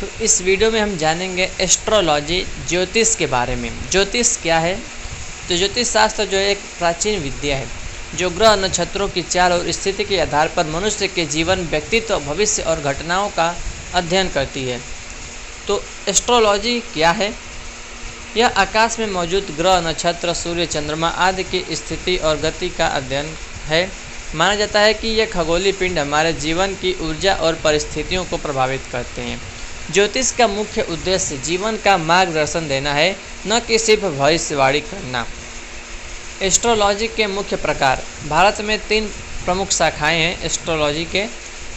तो इस वीडियो में हम जानेंगे एस्ट्रोलॉजी ज्योतिष के बारे में। ज्योतिष क्या है? तो ज्योतिष शास्त्र जो है एक प्राचीन विद्या है जो ग्रह नक्षत्रों की चाल और स्थिति के आधार पर मनुष्य के जीवन, व्यक्तित्व, भविष्य और घटनाओं का अध्ययन करती है। तो एस्ट्रोलॉजी क्या है? यह आकाश में मौजूद ग्रह, नक्षत्र, सूर्य, चंद्रमा आदि की स्थिति और गति का अध्ययन है। माना जाता है कि यह खगोलीय पिंड हमारे जीवन की ऊर्जा और परिस्थितियों को प्रभावित करते हैं। ज्योतिष का मुख्य उद्देश्य जीवन का मार्गदर्शन देना है, न कि सिर्फ भविष्यवाणी करना। एस्ट्रोलॉजी के मुख्य प्रकार। भारत में 3 प्रमुख शाखाएं हैं एस्ट्रोलॉजी के।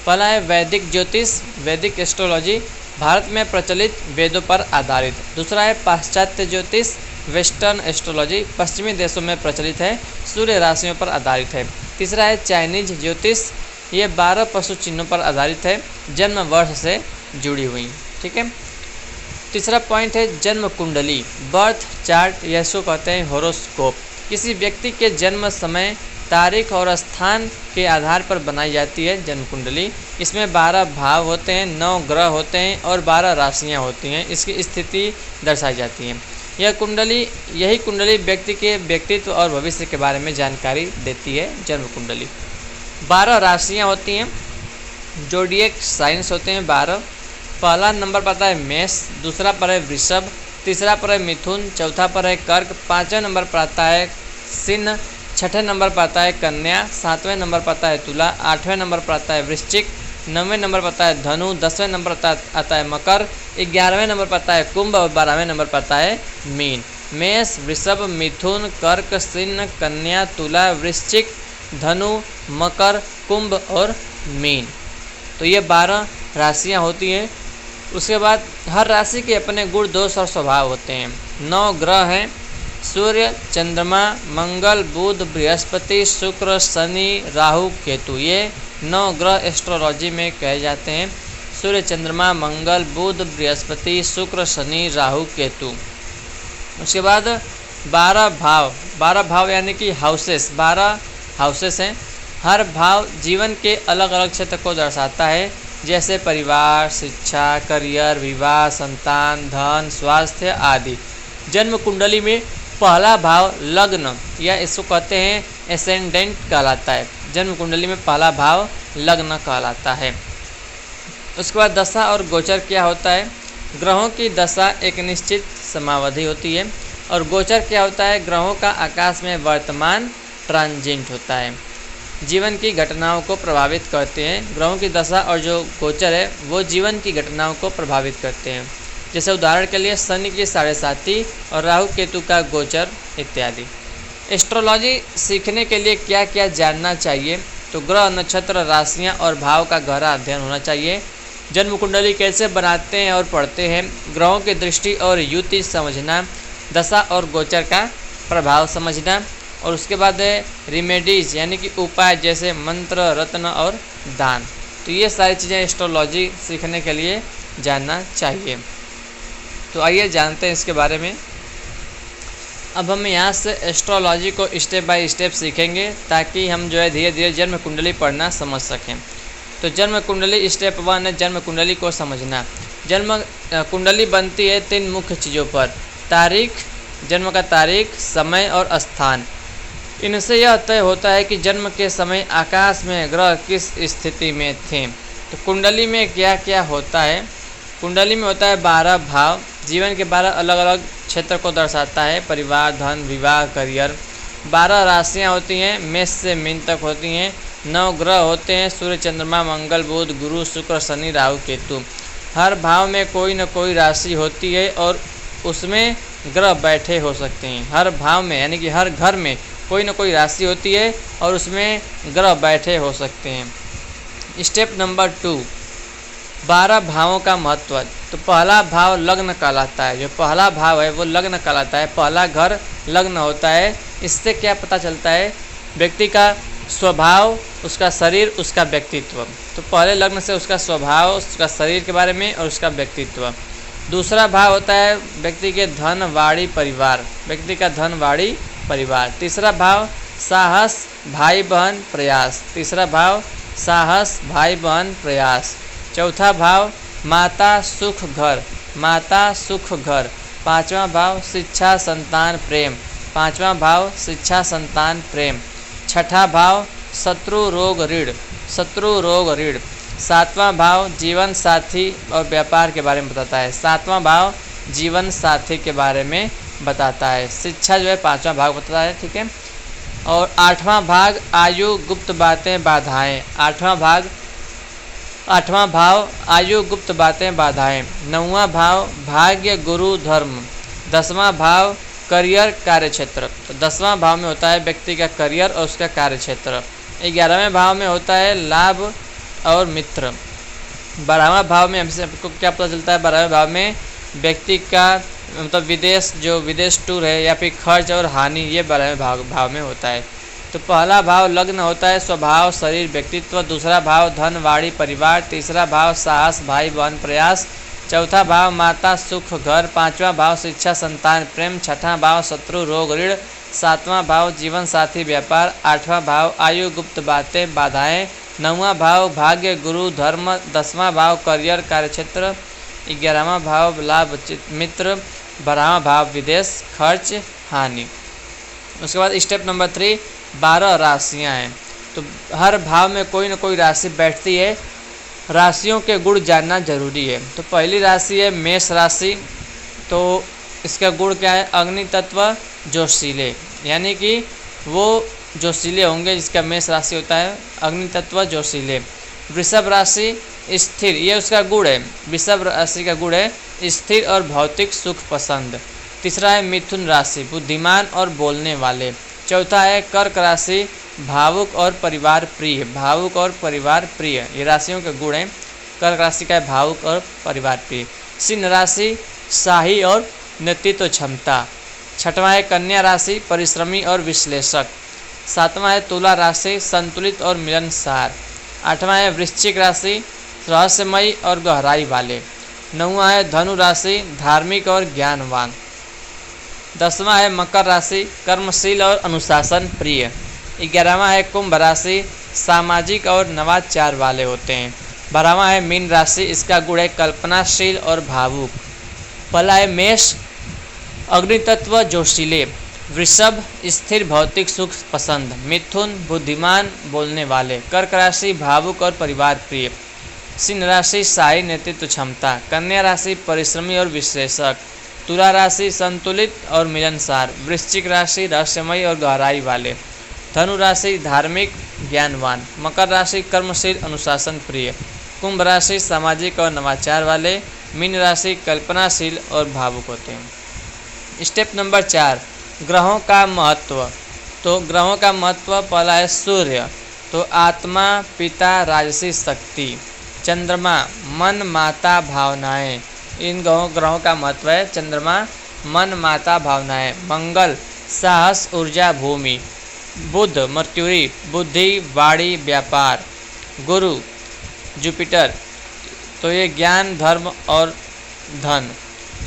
पहला है वैदिक ज्योतिष, वैदिक एस्ट्रोलॉजी, भारत में प्रचलित वेदों पर आधारित। दूसरा है पाश्चात्य ज्योतिष, वेस्टर्न एस्ट्रोलॉजी, पश्चिमी देशों में प्रचलित है, सूर्य राशियों पर आधारित है। तीसरा है चाइनीज ज्योतिष, ये 12 पशु चिन्हों पर आधारित है, जन्म वर्ष से जुड़ी हुई। ठीक है। तीसरा पॉइंट है जन्म कुंडली, बर्थ चार्ट, या इसको कहते हैं होरोस्कोप। किसी व्यक्ति के जन्म समय, तारीख और स्थान के आधार पर बनाई जाती है जन्म कुंडली। इसमें 12 भाव होते हैं, 9 ग्रह होते हैं और 12 राशियां होती हैं। इसकी स्थिति दर्शाई जाती है। यही कुंडली व्यक्ति के व्यक्तित्व और भविष्य के बारे में जानकारी देती है। जन्म कुंडली 12 राशियां होती हैं, जोडिएक साइंस होते हैं 12। पहला नंबर पर आता है मेष, दूसरा पर है वृषभ, तीसरा पर है मिथुन, चौथा पर है कर्क, 5वें नंबर पर आता है सिंह, 6ठे नंबर पर आता है कन्या, 7वें नंबर पर आता है तुला, 8वें नंबर पर आता है वृश्चिक, 9वें नंबर पर आता है धनु, 10वें नंबर पर आता है मकर, 11वें नंबर पर आता है कुंभ और 12वें नंबर पर आता है मीन। मेष, वृषभ, मिथुन, कर्क, सिंह, कन्या, तुला, वृश्चिक, धनु, मकर, कुंभ और मीन। तो ये 12 राशियाँ होती हैं। उसके बाद हर राशि के अपने गुण, दोष और स्वभाव होते हैं। 9 ग्रह हैं, सूर्य, चंद्रमा, मंगल, बुध, बृहस्पति, शुक्र, शनि, राहु, केतु। ये 9 ग्रह एस्ट्रोलॉजी में कहे जाते हैं। सूर्य, चंद्रमा, मंगल, बुध, बृहस्पति, शुक्र, शनि, राहु, केतु। उसके बाद 12 भाव यानी कि हाउसेस, 12 हाउसेस हैं। हर भाव जीवन के अलग अलग क्षेत्र को दर्शाता है, जैसे परिवार, शिक्षा, करियर, विवाह, संतान, धन, स्वास्थ्य आदि। जन्म कुंडली में पहला भाव लग्न या इसको कहते हैं एसेंडेंट कहलाता है। जन्म कुंडली में पहला भाव लग्न कहलाता है। उसके बाद दशा और गोचर क्या होता है? ग्रहों की दशा एक निश्चित समावधि होती है और गोचर क्या होता है? ग्रहों का आकाश में वर्तमान ट्रांजिट होता है, जीवन की घटनाओं को प्रभावित करते हैं। ग्रहों की दशा और जो गोचर है वो जीवन की घटनाओं को प्रभावित करते हैं। जैसे उदाहरण के लिए शनि की 7.5 और राहु केतु का गोचर इत्यादि। एस्ट्रोलॉजी सीखने के लिए क्या क्या जानना चाहिए? तो ग्रह, नक्षत्र, राशियां और भाव का गहरा अध्ययन होना चाहिए। जन्म कुंडली कैसे बनाते हैं और पढ़ते हैं, ग्रहों की दृष्टि और युति समझना, दशा और गोचर का प्रभाव समझना, और उसके बाद है रिमेडीज यानी कि उपाय, जैसे मंत्र, रत्न और दान। तो ये सारी चीज़ें एस्ट्रोलॉजी सीखने के लिए जानना चाहिए। तो आइए जानते हैं इसके बारे में। अब हम यहाँ से एस्ट्रोलॉजी को स्टेप बाय स्टेप सीखेंगे ताकि हम जो है धीरे धीरे जन्म कुंडली पढ़ना समझ सकें। तो जन्म कुंडली स्टेप 1 है जन्म कुंडली को समझना। जन्म कुंडली बनती है 3 मुख्य चीज़ों पर: तारीख, जन्म का तारीख, समय और स्थान। इनसे यह तय होता है कि जन्म के समय आकाश में ग्रह किस स्थिति में थे। तो कुंडली में क्या क्या होता है? कुंडली में होता है 12 भाव, जीवन के 12 अलग अलग क्षेत्र को दर्शाता है, परिवार, धन, विवाह, करियर। 12 राशियाँ होती हैं, मेष से मीन तक होती हैं। 9 ग्रह होते हैं, सूर्य, चंद्रमा, मंगल, बुध, गुरु, शुक्र, शनि, राहु, केतु। हर भाव में कोई न कोई राशि होती है और उसमें ग्रह बैठे हो सकते हैं। हर भाव में यानी कि हर घर में कोई न कोई राशि होती है और उसमें ग्रह बैठे हो सकते हैं। स्टेप नंबर 2, 12 भावों का महत्व। तो पहला भाव लग्न कहलाता है। जो पहला भाव है वो लग्न कहलाता है। पहला घर लग्न होता है। इससे क्या पता चलता है? व्यक्ति का स्वभाव, उसका शरीर, उसका व्यक्तित्व। तो पहले लग्न से उसका स्वभाव, उसका शरीर के बारे में और उसका व्यक्तित्व। दूसरा भाव होता है व्यक्ति के धन, वाणी, परिवार, व्यक्ति का धन, वाणी, परिवार। तीसरा भाव साहस, भाई बहन, प्रयास। तीसरा भाव साहस, भाई बहन, प्रयास। चौथा भाव माता सुख घर, माता सुख घर। 5वां भाव शिक्षा संतान प्रेम, 5वां भाव शिक्षा संतान प्रेम। 6ठा भाव शत्रु रोग ऋण, शत्रु रोग ऋण। 7वां भाव जीवन साथी और व्यापार के बारे में बताता है, 7वां भाव जीवन साथी के बारे में बताता है। शिक्षा जो है 5वां भाग बताता है, ठीक है। और 8वां भाग आयु गुप्त बातें बाधाएं, 8वां भाव आयु गुप्त बातें बाधाएं। 9वां भाव भाग्य गुरु धर्म। 10वां भाव करियर कार्य क्षेत्र, तो 10वां भाव में होता है व्यक्ति का करियर और उसका कार्य क्षेत्र। 11वें भाव में होता है लाभ और मित्र। 12वां भाव में हमसे आपको क्या पता चलता है, 12वें भाव में व्यक्ति का मतलब विदेश, जो विदेश टूर है या फिर खर्च और हानि, ये 12वें भाव में होता है। तो पहला भाव लग्न होता है स्वभाव शरीर व्यक्तित्व। दूसरा भाव धन वाणी परिवार। तीसरा भाव साहस भाई बहन प्रयास। चौथा भाव माता सुख घर। 5वां भाव शिक्षा संतान प्रेम। 6ठा भाव शत्रु रोग ऋण। 7वां भाव जीवन साथी व्यापार। 8वां भाव आयु गुप्त बातें बाधाएं। 9वां भाव भाग्य गुरु धर्म। 10वां भाव करियर कार्यक्षेत्र। 11वां भाव लाभ मित्र। 12वां भाव विदेश खर्च हानि। उसके बाद स्टेप नंबर 3 12 राशियाँ हैं। तो हर भाव में कोई ना कोई राशि बैठती है, राशियों के गुण जानना जरूरी है। तो पहली राशि है मेष राशि। तो इसका गुण क्या है, अग्नि तत्व जोशीले, यानी कि वो जोशीले होंगे, जिसका मेष राशि होता है अग्नि तत्व जोशीले। वृषभ राशि स्थिर, ये उसका गुण है, वृषभ राशि का गुण है स्थिर और भौतिक सुख पसंद। तीसरा है मिथुन राशि बुद्धिमान और बोलने वाले। चौथा है कर्क राशि भावुक और परिवार प्रिय, भावुक और परिवार प्रिय, ये राशियों के गुण हैं। कर्क राशि का है भावुक और परिवार प्रिय। सिंह राशि शाही और नेतृत्व क्षमता। छठवां है कन्या राशि परिश्रमी और विश्लेषक। सातवां है तुला राशि संतुलित और मिलनसार। आठवां है वृश्चिक राशि रहस्यमयी और गहराई वाले। नौवां है धनु राशि धार्मिक और ज्ञानवान। 10वां है मकर राशि कर्मशील और अनुशासन प्रिय। 11वां है कुंभ राशि सामाजिक और नवाचार वाले होते हैं। 12वां है मीन राशि, इसका गुण है कल्पनाशील और भावुक। पहला है मेष अग्नि तत्व जोशीले। वृषभ स्थिर भौतिक सुख पसंद। मिथुन बुद्धिमान बोलने वाले। कर्क राशि भावुक और परिवार प्रिय। सिंह राशि शाही नेतृत्व क्षमता। कन्या राशि परिश्रमी और विश्लेषक। तुला राशि संतुलित और मिलनसार। वृश्चिक राशि रहस्यमयी और गहराई वाले। धनु राशि धार्मिक ज्ञानवान। मकर राशि कर्मशील अनुशासन प्रिय। कुंभ राशि सामाजिक और नवाचार वाले। मीन राशि कल्पनाशील और भावुक होते हैं। स्टेप नंबर 4 ग्रहों का महत्व। तो ग्रहों का महत्व पहला है सूर्य, तो आत्मा पिता राजसी शक्ति। चंद्रमा मन माता भावनाएं, इन ग्रहों का महत्व है। चंद्रमा मन माता भावनाएं। मंगल साहस ऊर्जा भूमि। बुध मर्क्यूरी बुद्धि वाणी व्यापार। गुरु जुपिटर, तो ये ज्ञान धर्म और धन।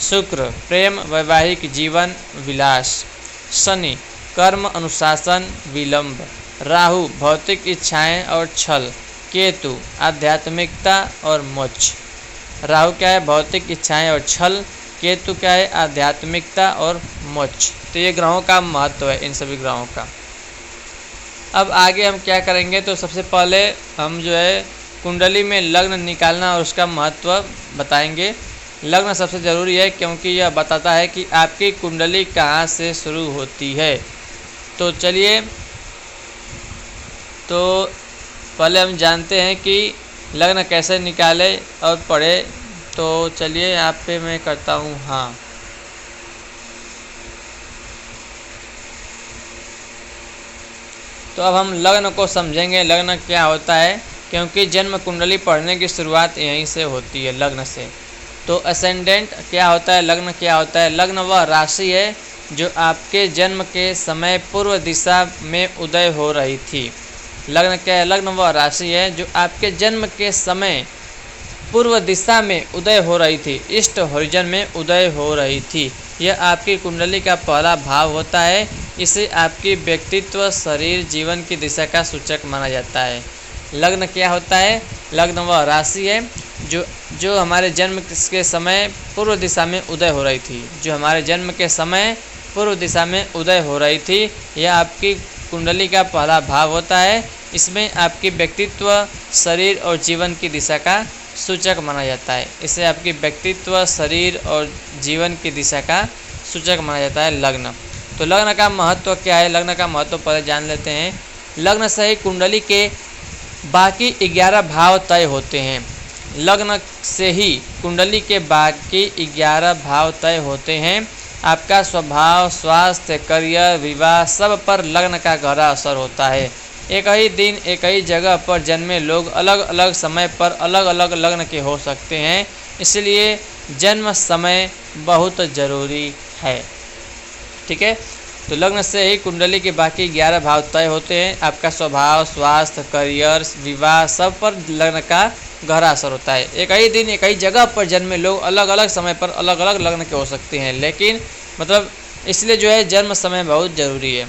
शुक्र प्रेम वैवाहिक जीवन विलास। शनि कर्म अनुशासन विलंब। राहु भौतिक इच्छाएं और छल। केतु आध्यात्मिकता और मोक्ष। राहु क्या है भौतिक इच्छाएं और छल, केतु क्या है आध्यात्मिकता और मोक्ष। तो ये ग्रहों का महत्व है इन सभी ग्रहों का। अब आगे हम क्या करेंगे, तो सबसे पहले हम जो है कुंडली में लग्न निकालना और उसका महत्व बताएंगे। लग्न सबसे ज़रूरी है क्योंकि यह बताता है कि आपकी कुंडली कहाँ से शुरू होती है। तो चलिए, तो पहले हम जानते हैं कि लग्न कैसे निकाले और पढ़े। तो चलिए यहाँ पे मैं करता हूँ हाँ। तो अब हम लग्न को समझेंगे, लग्न क्या होता है, क्योंकि जन्म कुंडली पढ़ने की शुरुआत यहीं से होती है, लग्न से। तो असेंडेंट क्या होता है, लग्न क्या होता है। लग्न वह राशि है जो आपके जन्म के समय पूर्व दिशा में उदय हो रही थी। लग्न क्या है, लग्न वह राशि है जो आपके जन्म के समय पूर्व दिशा में उदय हो रही थी, ईस्ट होरिजन में उदय हो रही थी। यह आपकी कुंडली का पहला भाव होता है। इसे आपकी व्यक्तित्व शरीर जीवन की दिशा का सूचक माना जाता है। लग्न क्या होता है, लग्न वह राशि है जो जो हमारे जन्म के समय पूर्व दिशा में उदय हो रही थी, जो हमारे जन्म के समय पूर्व दिशा में उदय हो रही थी, यह आपकी कुंडली का पहला भाव होता है। इसमें आपकी व्यक्तित्व, शरीर और जीवन की दिशा का सूचक माना जाता है। इसे आपकी व्यक्तित्व, शरीर और जीवन की दिशा का सूचक माना जाता है लग्न। तो लग्न का महत्व क्या है? लग्न का महत्व पहले जान लेते हैं। लग्न से ही कुंडली के बाकी 11 भाव तय होते हैं। लग्न से ही कुंडली के बाकी 11 भाव तय होते हैं। आपका स्वभाव, स्वास्थ्य, करियर, विवाह सब पर लग्न का गहरा असर होता है। एक ही दिन एक ही जगह पर जन्मे लोग अलग अलग समय पर अलग अलग लग्न के हो सकते हैं, इसलिए जन्म समय बहुत ज़रूरी है। ठीक है, तो लग्न से ही कुंडली के बाकी 11 भाव तय होते हैं। आपका स्वभाव, स्वास्थ्य, करियर, विवाह सब पर लग्न का गहरा असर होता है। एक ही दिन एक ही जगह पर जन्मे लोग अलग अलग समय पर अलग अलग लग्न के हो सकते हैं, लेकिन मतलब इसलिए जो है जन्म समय बहुत ज़रूरी है।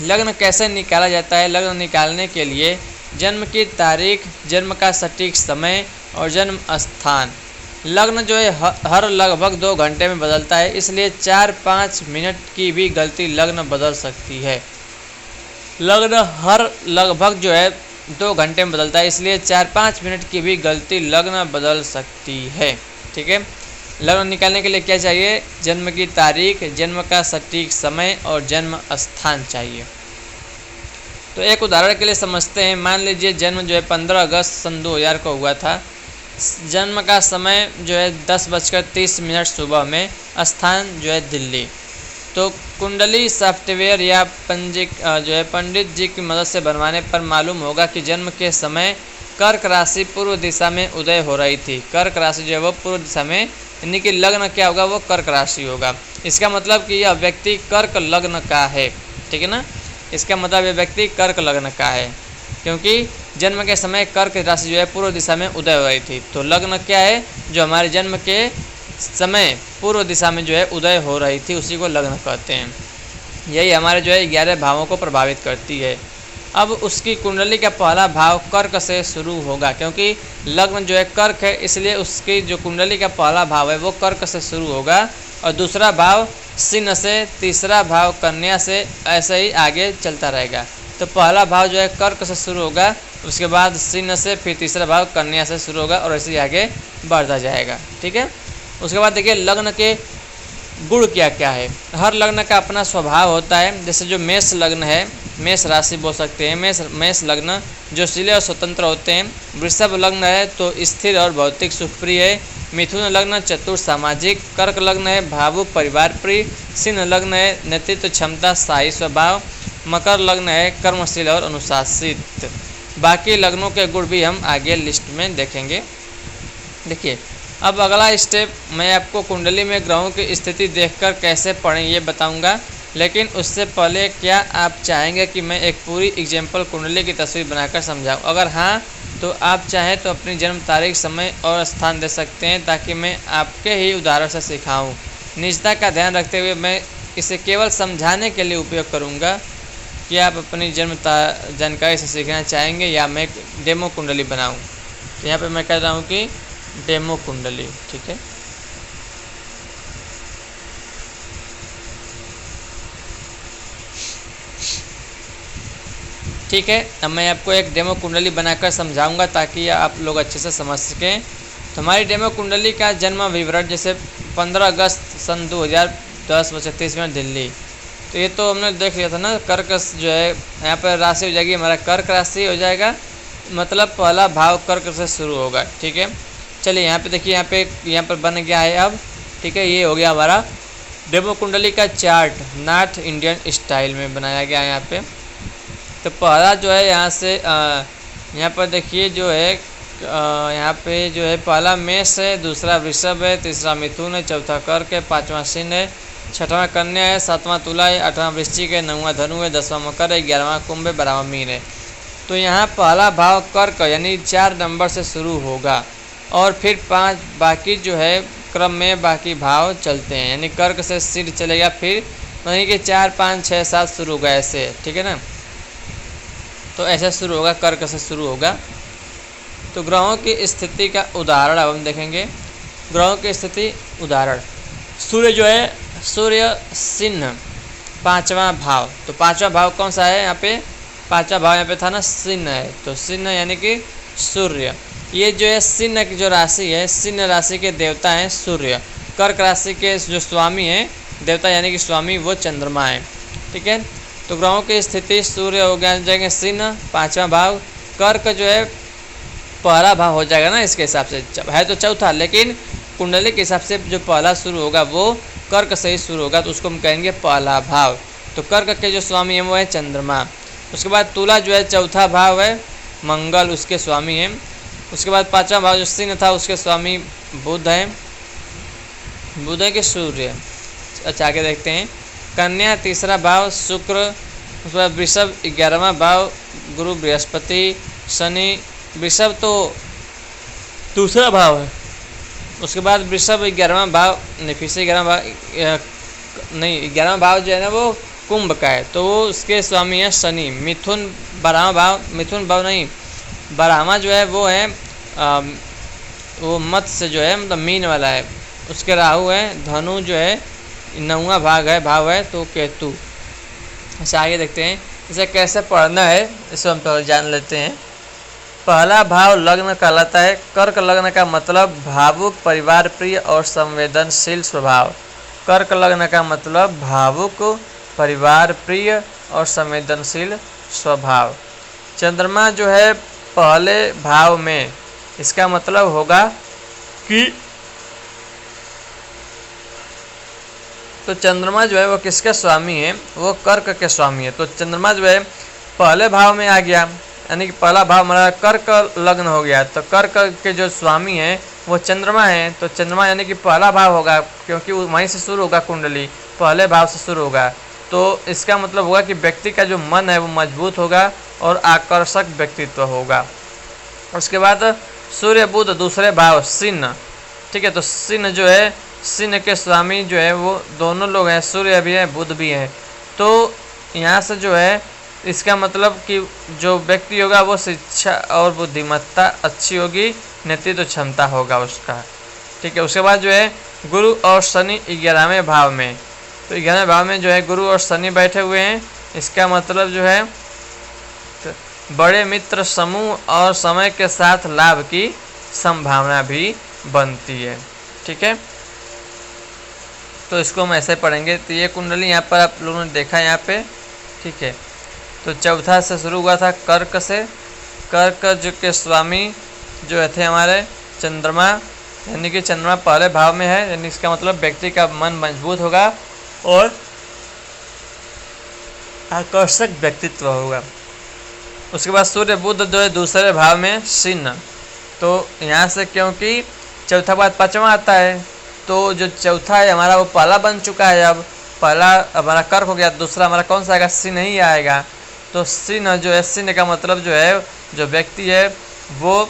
लग्न कैसे निकाला जाता है? लग्न निकालने के लिए जन्म की तारीख, जन्म का सटीक समय और जन्म स्थान। लग्न जो है हर लगभग 2 घंटे में बदलता है, इसलिए 4-5 मिनट की भी गलती लग्न बदल सकती है। लग्न हर लगभग जो है 2 घंटे में बदलता है, इसलिए 4-5 मिनट की भी गलती लग्न बदल सकती है। ठीक है, लग्न निकालने के लिए क्या चाहिए? जन्म की तारीख, जन्म का सटीक समय और जन्म स्थान चाहिए। तो एक उदाहरण के लिए समझते हैं। मान लीजिए जन्म जो है 15 अगस्त सन 2000 को हुआ था। जन्म का समय जो है 10:30 सुबह में, स्थान जो है दिल्ली। तो कुंडली सॉफ्टवेयर या पंडित जी की मदद से बनवाने पर मालूम होगा कि जन्म के समय कर्क राशि पूर्व दिशा में उदय हो रही थी। कर्क राशि जो है वो पूर्व दिशा में, यानी कि लग्न क्या होगा? वो कर्क राशि होगा। इसका मतलब कि यह व्यक्ति कर्क लग्न का है। ठीक है ना, इसका मतलब यह व्यक्ति कर्क लग्न का है, क्योंकि जन्म के समय कर्क राशि जो है पूर्व दिशा में उदय हो रही थी। तो लग्न क्या है? जो हमारे जन्म के समय पूर्व दिशा में जो है उदय हो रही थी, उसी को लग्न कहते हैं। यही हमारे जो है 11 भावों को प्रभावित करती है। अब उसकी कुंडली का पहला भाव कर्क से शुरू होगा, क्योंकि लग्न जो है कर्क है, इसलिए उसकी जो कुंडली का पहला भाव है वो कर्क से शुरू होगा। और दूसरा भाव सिंह से, तीसरा भाव कन्या से, ऐसे ही आगे चलता रहेगा। तो पहला भाव जो है कर्क से शुरू होगा, उसके बाद सिंह से, फिर तीसरा भाव कन्या से शुरू होगा और ऐसे ही आगे बढ़ता जाएगा। ठीक है, उसके बाद देखिए लग्न के गुण क्या क्या है। हर लग्न का अपना स्वभाव होता है। जैसे जो मेष लग्न है, मेष राशि बोल सकते हैं, मेष लग्न जोशीले और स्वतंत्र होते हैं। वृषभ लग्न है तो स्थिर और भौतिक सुखप्रिय है। मिथुन लग्न चतुर सामाजिक। कर्क लग्न है भावुक परिवार प्रिय। सिंह लग्न है नेतृत्व क्षमता शाही स्वभाव। मकर लग्न है कर्मशील और अनुशासित। बाकी लग्नों के गुण भी हम आगे लिस्ट में देखेंगे। देखिए अब अगला स्टेप, मैं आपको कुंडली में ग्रहों की स्थिति देखकर कैसे पढ़ें ये बताऊंगा, लेकिन उससे पहले क्या आप चाहेंगे कि मैं एक पूरी एग्जाम्पल कुंडली की तस्वीर बनाकर समझाऊं? अगर हाँ तो आप चाहें तो अपनी जन्म तारीख, समय और स्थान दे सकते हैं, ताकि मैं आपके ही उदाहरण से सिखाऊं। निजता का ध्यान रखते हुए मैं इसे केवल समझाने के लिए उपयोग करूंगा। कि आप अपनी जन्म जानकारी से सीखना चाहेंगे या मैं एक डेमो कुंडली बनाऊं? तो यहाँ पे मैं कह रहा हूँ कि डेमो कुंडली। ठीक है, ठीक है, अब मैं आपको एक डेमो कुंडली बनाकर समझाऊंगा ताकि आप लोग अच्छे से समझ सकें। तो हमारी डेमो कुंडली का जन्म विवरण, जैसे 15 अगस्त सन 2000 10:30 दिल्ली। तो ये तो हमने देख लिया था ना। कर्क जो है यहाँ पर राशि हो जाएगी, हमारा कर्क राशि हो जाएगा, मतलब पहला भाव कर्क से शुरू होगा। ठीक है, चलिए यहाँ पे देखिए, यहाँ पर बन गया है अब। ठीक है, ये हो गया हमारा डेमो कुंडली का चार्ट, नॉर्थ इंडियन स्टाइल में बनाया गया है यहाँ पे। तो पहला जो है यहाँ से यहाँ पर देखिए जो है यहाँ पे जो है पहला मेष है, दूसरा वृषभ है, तीसरा मिथुन है, चौथा कर्क है, पाँचवा सिंह है, छठवां कन्या है, सातवां तुला है, आठवां वृश्चिक है, नौवां धनु है, 10वां मकर है, 11वां कुंभ है, 12वां मीन है। तो यहाँ पहला भाव कर्क यानी 4 नंबर से शुरू होगा और फिर 5 बाकी जो है क्रम में बाकी भाव चलते हैं, यानी कर्क से सिर चलेगा, फिर यानी कि 4, 5, 6, 7 शुरू होगा ऐसे। ठीक है ना, तो ऐसे शुरू होगा, कर्क से शुरू होगा। तो ग्रहों की स्थिति का उदाहरण अब हम देखेंगे। ग्रहों की स्थिति उदाहरण, सूर्य जो है, सूर्य सिंह पांचवा भाव। तो पांचवा भाव कौन सा है यहाँ पे? पांचवा भाव यहाँ पे था ना सिंह है, तो सिंह यानी कि सूर्य। ये जो है सिंह की जो राशि है, सिंह राशि के देवता हैं सूर्य। कर्क राशि के जो स्वामी हैं देवता यानी कि स्वामी वो चंद्रमा है। ठीक है, तो ग्रहों की स्थिति सूर्य हो गया जाएंगे सिंह पांचवा भाव। कर्क जो है पहला भाव हो जाएगा ना, इसके हिसाब से है तो चौथा, लेकिन कुंडली के हिसाब से जो पहला शुरू होगा वो कर्क से ही शुरू होगा, तो उसको हम कहेंगे पहला भाव। तो कर्क के जो स्वामी हैं वो है चंद्रमा। उसके बाद तुला जो है चौथा भाव है, मंगल उसके स्वामी हैं। उसके बाद पांचवा भाव जो सिंह था उसके स्वामी बुध हैं, बुध है कि सूर्य। अच्छा आगे देखते हैं, कन्या तीसरा भाव शुक्र। उसके बाद वृषभ 11वां भाव गुरु बृहस्पति शनि। वृषभ तो दूसरा भाव है। उसके बाद वृषभ 11वां भाव नहीं, फिर से 11वां भाव नहीं, 11वां भाव जो है ना वो कुंभ का है, तो वो उसके स्वामी है शनि। मिथुन 12वां भाव, मिथुन भाव नहीं 12वां जो है वो है वो मत्स्य जो है मतलब मीन वाला है, उसके राहु है। धनु जो है 9वां भाव है तो केतु। अच्छा आगे देखते हैं इसे कैसे पढ़ना है, इसे हम पहले जान लेते हैं। पहला भाव लग्न कहलाता है। कर्क लग्न का मतलब भावुक, परिवार प्रिय और संवेदनशील स्वभाव। कर्क लग्न का मतलब भावुक, परिवार प्रिय और संवेदनशील स्वभाव। चंद्रमा जो है पहले भाव में, इसका मतलब होगा कि तो चंद्रमा जो है वो किसके स्वामी है? वो कर्क के स्वामी है। तो चंद्रमा जो है पहले भाव में आ गया, यानी कि पहला भाव हमारा कर्क लग्न हो गया, तो कर्क के जो स्वामी हैं वो चंद्रमा है। तो चंद्रमा यानी कि पहला भाव होगा, क्योंकि वहीं से शुरू होगा कुंडली, पहले भाव से शुरू होगा। तो इसका मतलब होगा कि व्यक्ति का जो मन है वो मजबूत होगा और आकर्षक व्यक्तित्व होगा। उसके बाद सूर्य बुध दूसरे भाव सिंह। ठीक है, तो सिंह जो है, सिंह के स्वामी जो है वो दोनों लोग हैं, सूर्य भी है बुध भी है। तो यहाँ से जो है इसका मतलब कि जो व्यक्ति होगा वो शिक्षा और बुद्धिमत्ता अच्छी होगी, नेतृत्व क्षमता होगा उसका। ठीक है, उसके बाद जो है गुरु और शनि 11वें भाव में। तो 11वें भाव में जो है गुरु और शनि बैठे हुए हैं, इसका मतलब जो है बड़े मित्र समूह और समय के साथ लाभ की संभावना भी बनती है। ठीक है, तो इसको हम ऐसे पढ़ेंगे। तो ये कुंडली यहाँ पर आप लोगों ने देखा यहाँ पे। ठीक है, तो चौथा से शुरू हुआ था कर्क से। कर्क जो के स्वामी जो थे हमारे चंद्रमा, यानी कि चंद्रमा पहले भाव में है, यानी इसका मतलब व्यक्ति का मन मजबूत होगा और आकर्षक व्यक्तित्व होगा। उसके बाद सूर्य बुध जो है दूसरे भाव में सिंह। तो यहाँ से क्योंकि चौथा बाद पांचवा आता है, तो जो चौथा है हमारा वो पहला बन चुका है। अब पहला हमारा कर्क हो गया, दूसरा हमारा कौन सा आएगा? सिंह ही आएगा। तो सिंह जो है, सिंह का मतलब जो है जो व्यक्ति है वो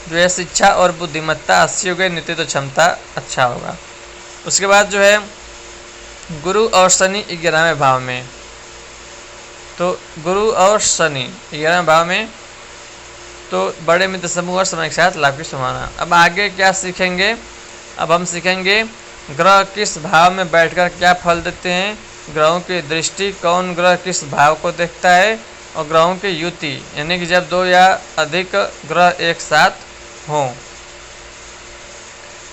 जो है शिक्षा और बुद्धिमत्ता अच्छी होगी, नेतृत्व क्षमता अच्छा होगा। उसके बाद जो है गुरु और शनि 11वें भाव में। तो गुरु और शनि 11वें भाव में, तो बड़े मित्र समूह और समय के साथ लाभ की संभावना। अब आगे क्या सीखेंगे? अब हम सीखेंगे ग्रह किस भाव में बैठकर क्या फल देते हैं, ग्रहों की दृष्टि, कौन ग्रह किस भाव को देखता है, और ग्रहों की युति यानी कि जब 2 या अधिक ग्रह एक साथ हों।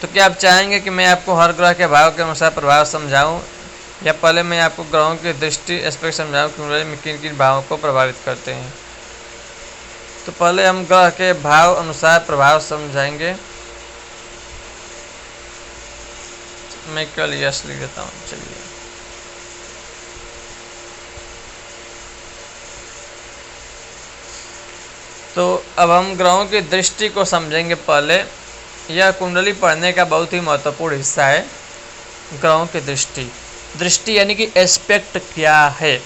तो क्या आप चाहेंगे कि मैं आपको हर ग्रह के भाव के अनुसार प्रभाव समझाऊं, या पहले मैं आपको ग्रहों की दृष्टि एस्पेक्ट समझाऊं कि में किन किन भावों को प्रभावित करते हैं? तो पहले हम ग्रह के भाव अनुसार प्रभाव समझाएंगे। मैं कल यश लिख देता हूँ। चलिए, तो अब हम ग्रहों की दृष्टि को समझेंगे। पहले यह कुंडली पढ़ने का बहुत ही महत्वपूर्ण हिस्सा है। ग्रहों की दृष्टि, दृष्टि यानी कि एस्पेक्ट क्या है?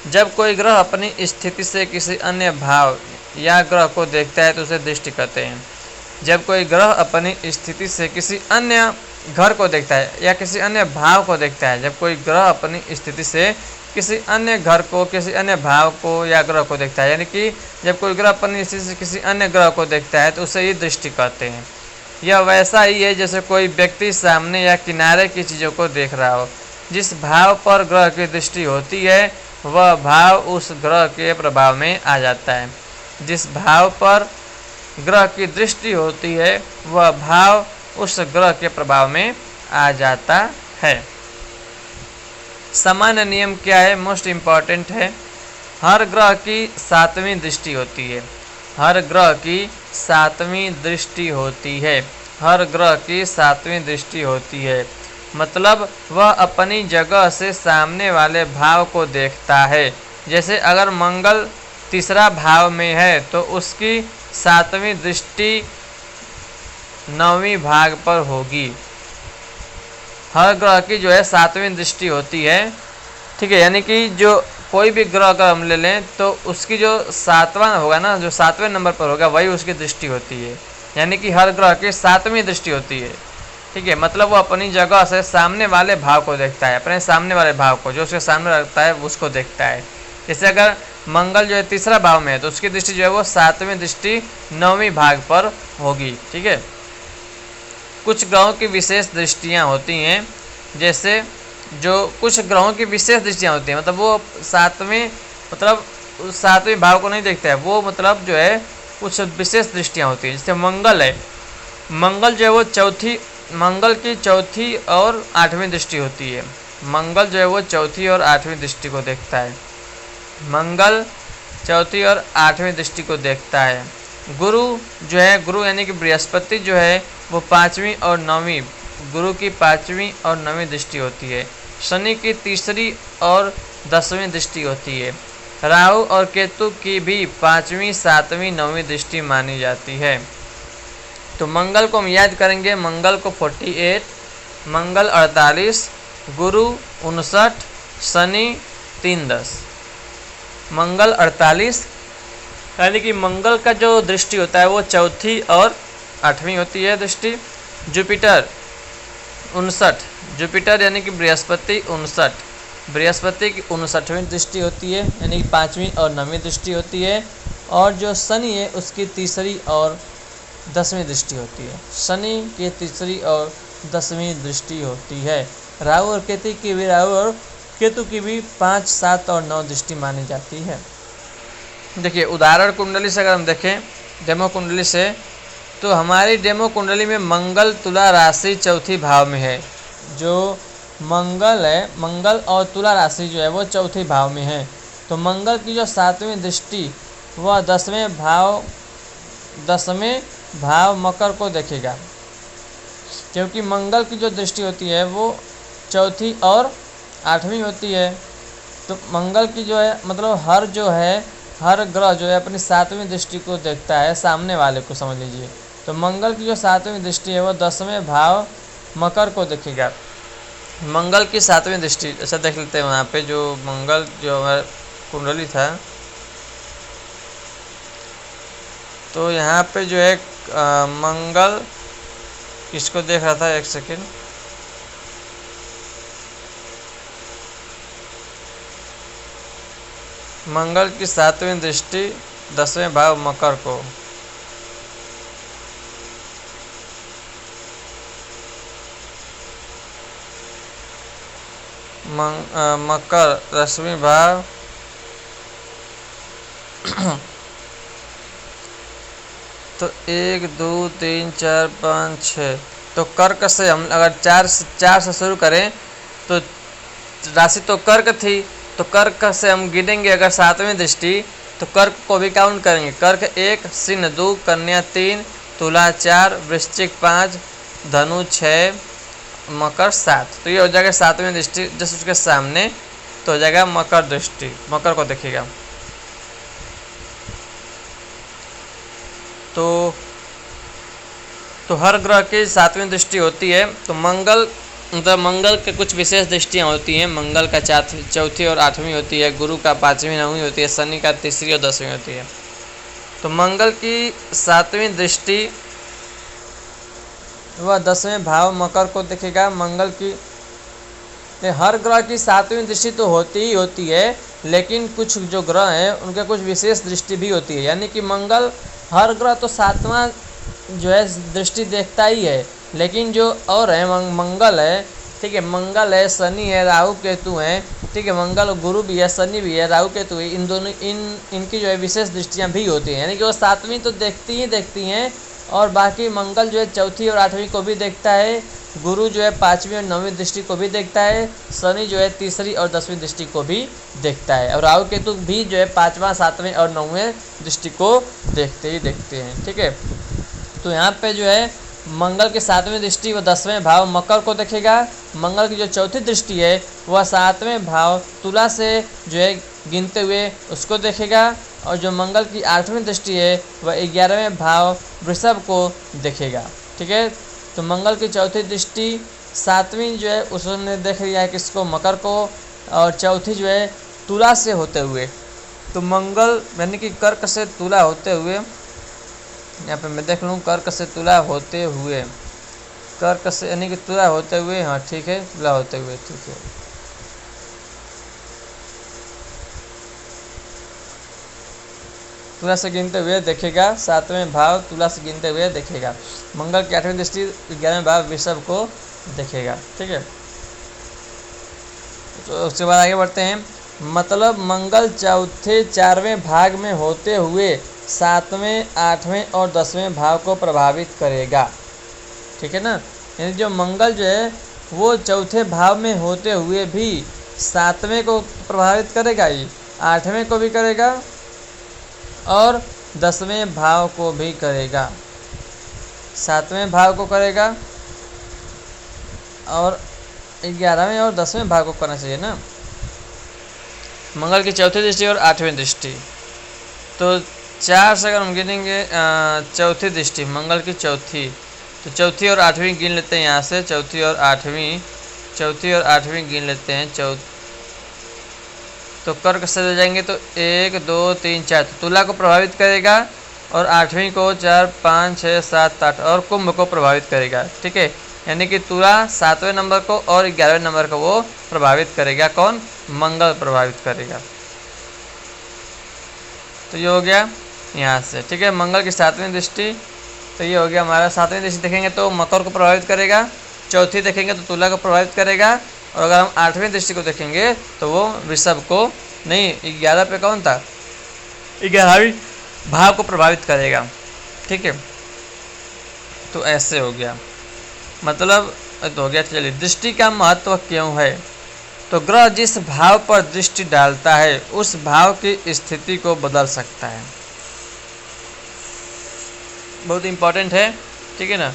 जब कोई ग्रह अपनी स्थिति से किसी अन्य भाव या ग्रह को देखता है तो उसे दृष्टि कहते हैं। जब कोई ग्रह अपनी स्थिति से किसी अन्य घर को देखता है या किसी अन्य भाव को देखता है। जब कोई ग्रह अपनी स्थिति से किसी अन्य घर को, किसी अन्य भाव को या ग्रह को देखता है, यानी कि जब कोई ग्रह अपनी स्थिति से किसी अन्य ग्रह को देखता है तो उसे ही दृष्टि कहते हैं। यह वैसा ही है जैसे कोई व्यक्ति सामने या किनारे की चीज़ों को देख रहा हो। जिस भाव पर ग्रह की दृष्टि होती है वह भाव उस ग्रह के प्रभाव में आ जाता है। जिस भाव पर ग्रह की दृष्टि होती है वह भाव उस ग्रह के प्रभाव में आ जाता है। सामान्य नियम क्या है? मोस्ट इम्पॉर्टेंट है, हर ग्रह की 7वीं दृष्टि होती है। हर ग्रह की 7वीं दृष्टि होती है। हर ग्रह की 7वीं दृष्टि होती है, मतलब वह अपनी जगह से सामने वाले भाव को देखता है। जैसे अगर मंगल तीसरा भाव में है तो उसकी 7वीं दृष्टि 9वीं भाग पर होगी। हर ग्रह की जो है 7वीं दृष्टि होती है, ठीक है। यानी कि जो कोई भी ग्रह अगर हम ले लें तो उसकी जो 7वां होगा ना, जो 7वें नंबर पर होगा वही उसकी दृष्टि होती है। यानी कि हर ग्रह की 7वीं दृष्टि होती है, ठीक है। मतलब वो अपनी जगह से सामने वाले भाव को देखता है, अपने सामने वाले भाव को, जो उसके सामने रखता है उसको देखता है। जैसे अगर मंगल जो है तीसरा भाव में है तो उसकी दृष्टि जो है वो 7वीं दृष्टि 9वीं भाग पर होगी, ठीक है। कुछ ग्रहों की विशेष दृष्टियाँ होती हैं, जैसे जो कुछ ग्रहों की विशेष दृष्टियाँ होती हैं, मतलब वो 7वें भाव को नहीं देखता है वो, मतलब जो है कुछ विशेष दृष्टियाँ होती हैं। जैसे मंगल है, मंगल जो है वो मंगल की चौथी और 8वीं दृष्टि होती है। मंगल जो है वो चौथी और 8वीं दृष्टि को देखता है। मंगल चौथी और 8वीं दृष्टि को देखता है। गुरु जो है, गुरु यानी कि बृहस्पति जो है वो 5वीं और 9वीं, गुरु की 5वीं और 9वीं दृष्टि होती है। शनि की तीसरी और 10वीं दृष्टि होती है। राहु और केतु की भी 5वीं, 7वीं, 9वीं दृष्टि मानी जाती है। तो मंगल को हम याद करेंगे, मंगल को 48, मंगल 48, गुरु 59, शनि 310। मंगल 48 यानी कि मंगल का जो दृष्टि होता है वो चौथी और 8वीं होती है दृष्टि। जुपिटर 59, जुपिटर यानी कि बृहस्पति 59, बृहस्पति की 59वीं दृष्टि होती है, यानी कि 5वीं और 9वीं दृष्टि होती है। और जो शनि है उसकी तीसरी और 10वीं दृष्टि होती है। शनि की तीसरी और 10वीं दृष्टि होती है। राहु और केतु की भी 5, 7 और 9 दृष्टि मानी जाती है। देखिए उदाहरण कुंडली से अगर हम देखें, डेमो कुंडली से, तो हमारी डेमो कुंडली में मंगल तुला राशि चौथी भाव में है। जो मंगल है, मंगल और तुला राशि जो है वो चौथी भाव में है। तो मंगल की जो 7वीं दृष्टि वह 10वें भाव मकर को देखेगा, क्योंकि मंगल की जो दृष्टि होती है वो चौथी और 8वीं होती है। तो मंगल की जो है, मतलब हर ग्रह जो है अपनी 7वीं दृष्टि को देखता है, सामने वाले को समझ लीजिए। तो मंगल की जो 7वीं दृष्टि है वो 10वें भाव मकर को देखेगा। मंगल की 7वीं दृष्टि ऐसा देख लेते हैं। वहाँ पे जो मंगल जो हमारा कुंडली था, तो यहाँ पे जो है मंगल किसको देख रहा था, एक सेकेंड, मंगल की 7वीं दृष्टि 10वें भाव मकर को। मकर 10वीं भाव तो 1, 2, 3, 4, 5, 6, तो कर्क से हम अगर 4 से शुरू करें तो राशि तो कर्क थी, तो कर्क से हम गिनेंगे अगर 7वीं दृष्टि, तो कर्क को भी काउंट करेंगे। कर्क 1, सिंह 2, कन्या 3, तुला 4, वृश्चिक 5, धनु 6, मकर 7। तो ये हो जाएगा 7वीं दृष्टि। जैसे उसके सामने तो हो जाएगा मकर दृष्टि, मकर को देखेगा। तो हर ग्रह की 7वीं दृष्टि होती है। तो मंगल के कुछ विशेष दृष्टियाँ होती हैं। मंगल का चौथी और 8वीं होती है, गुरु का 5वीं 9वीं होती है, शनि का तीसरी और 10वीं होती है। तो मंगल की 7वीं दृष्टि वह 10वें भाव मकर को देखेगा। मंगल की हर ग्रह की 7वीं दृष्टि तो होती ही होती है, लेकिन कुछ जो ग्रह हैं उनके कुछ विशेष दृष्टि भी होती है। यानी कि मंगल हर ग्रह तो 7वां जो है दृष्टि देखता ही है, लेकिन जो और है मंगल है, ठीक है, मंगल है, शनि है, राहु केतु हैं, ठीक है, मंगल गुरु भी है, शनि भी है, राहु केतु है, इन दोनों इनकी जो है विशेष दृष्टियाँ भी होती हैं। यानी कि वो 7वीं तो देखती हैं, और बाकी मंगल जो है 4थी और 8वीं को भी देखता है, गुरु जो है 5वीं और 9वीं दृष्टि को भी देखता है, शनि जो है 3री और 10वीं दृष्टि को भी देखता है, और राहु केतु भी जो है 5वां 7वें और 9वें दृष्टि को देखते हैं। ठीक है, तो यहाँ पे जो है मंगल की 7वीं दृष्टि वह 10वें भाव मकर को देखेगा। मंगल की जो 4थी दृष्टि है वह 7वें भाव तुला से जो है गिनते हुए उसको देखेगा, और जो मंगल की 8वीं दृष्टि है वह 11वें भाव वृषभ को देखेगा। ठीक है, तो मंगल की 4थी दृष्टि 7वीं जो है उसने देख लिया है किसको, मकर को, और 4थी जो है तुला से होते हुए। तो मंगल यानी कि कर्क से तुला होते हुए, यहाँ पे मैं देख लूँ, कर्क से तुला होते हुए, कर्क से यानी कि तुला होते हुए, हाँ ठीक है, तुला होते हुए, ठीक है, तुला से गिनते हुए देखेगा, 7वें भाव तुला से गिनते हुए देखेगा। मंगल की 8वीं दृष्टि 11वें भाव वृषभ को देखेगा। ठीक है, तो उसके बाद आगे बढ़ते हैं। मतलब मंगल 4वें भाग में होते हुए 7वें, 8वें और 10वें भाव को प्रभावित करेगा। ठीक है ना, यानी जो मंगल जो है वो 4थे भाव में होते हुए भी 7वें को प्रभावित करेगा ही, 8वें को भी करेगा और 10वें भाव को भी करेगा। 7वें भाव को करेगा और 11वें और 10वें भाव को करना चाहिए ना। मंगल की 4थी दृष्टि और 8वीं दृष्टि, तो 4 से अगर हम गिनेंगे 4थी दृष्टि मंगल की 4थी, तो 4थी और 8वीं गिन लेते हैं। यहाँ से 4थी और 8वीं गिन लेते हैं। तो कर्क से ले जाएंगे तो 1 2 3 4, तो तुला को प्रभावित करेगा, और 8वीं को 4 5 6 7 8 और कुंभ को प्रभावित करेगा। ठीक है, यानी कि तुला 7वें नंबर को और 11वें नंबर को वो प्रभावित करेगा। कौन? मंगल प्रभावित करेगा। तो ये हो गया यहाँ से। ठीक है, मंगल की 7वीं दृष्टि, तो ये हो गया हमारा। 7वीं दृष्टि देखेंगे तो मकर को प्रभावित करेगा, 4थी देखेंगे तो तुला को प्रभावित करेगा, और अगर हम 8वीं दृष्टि को देखेंगे तो वो वृषभ को नहीं, 11 पे कौन था, 11वीं भाव को प्रभावित करेगा। ठीक है, तो ऐसे हो गया, मतलब तो हो गया। चलिए, दृष्टि का महत्व क्यों है? तो ग्रह जिस भाव पर दृष्टि डालता है उस भाव की स्थिति को बदल सकता है। बहुत इंपॉर्टेंट है। ठीक है ना,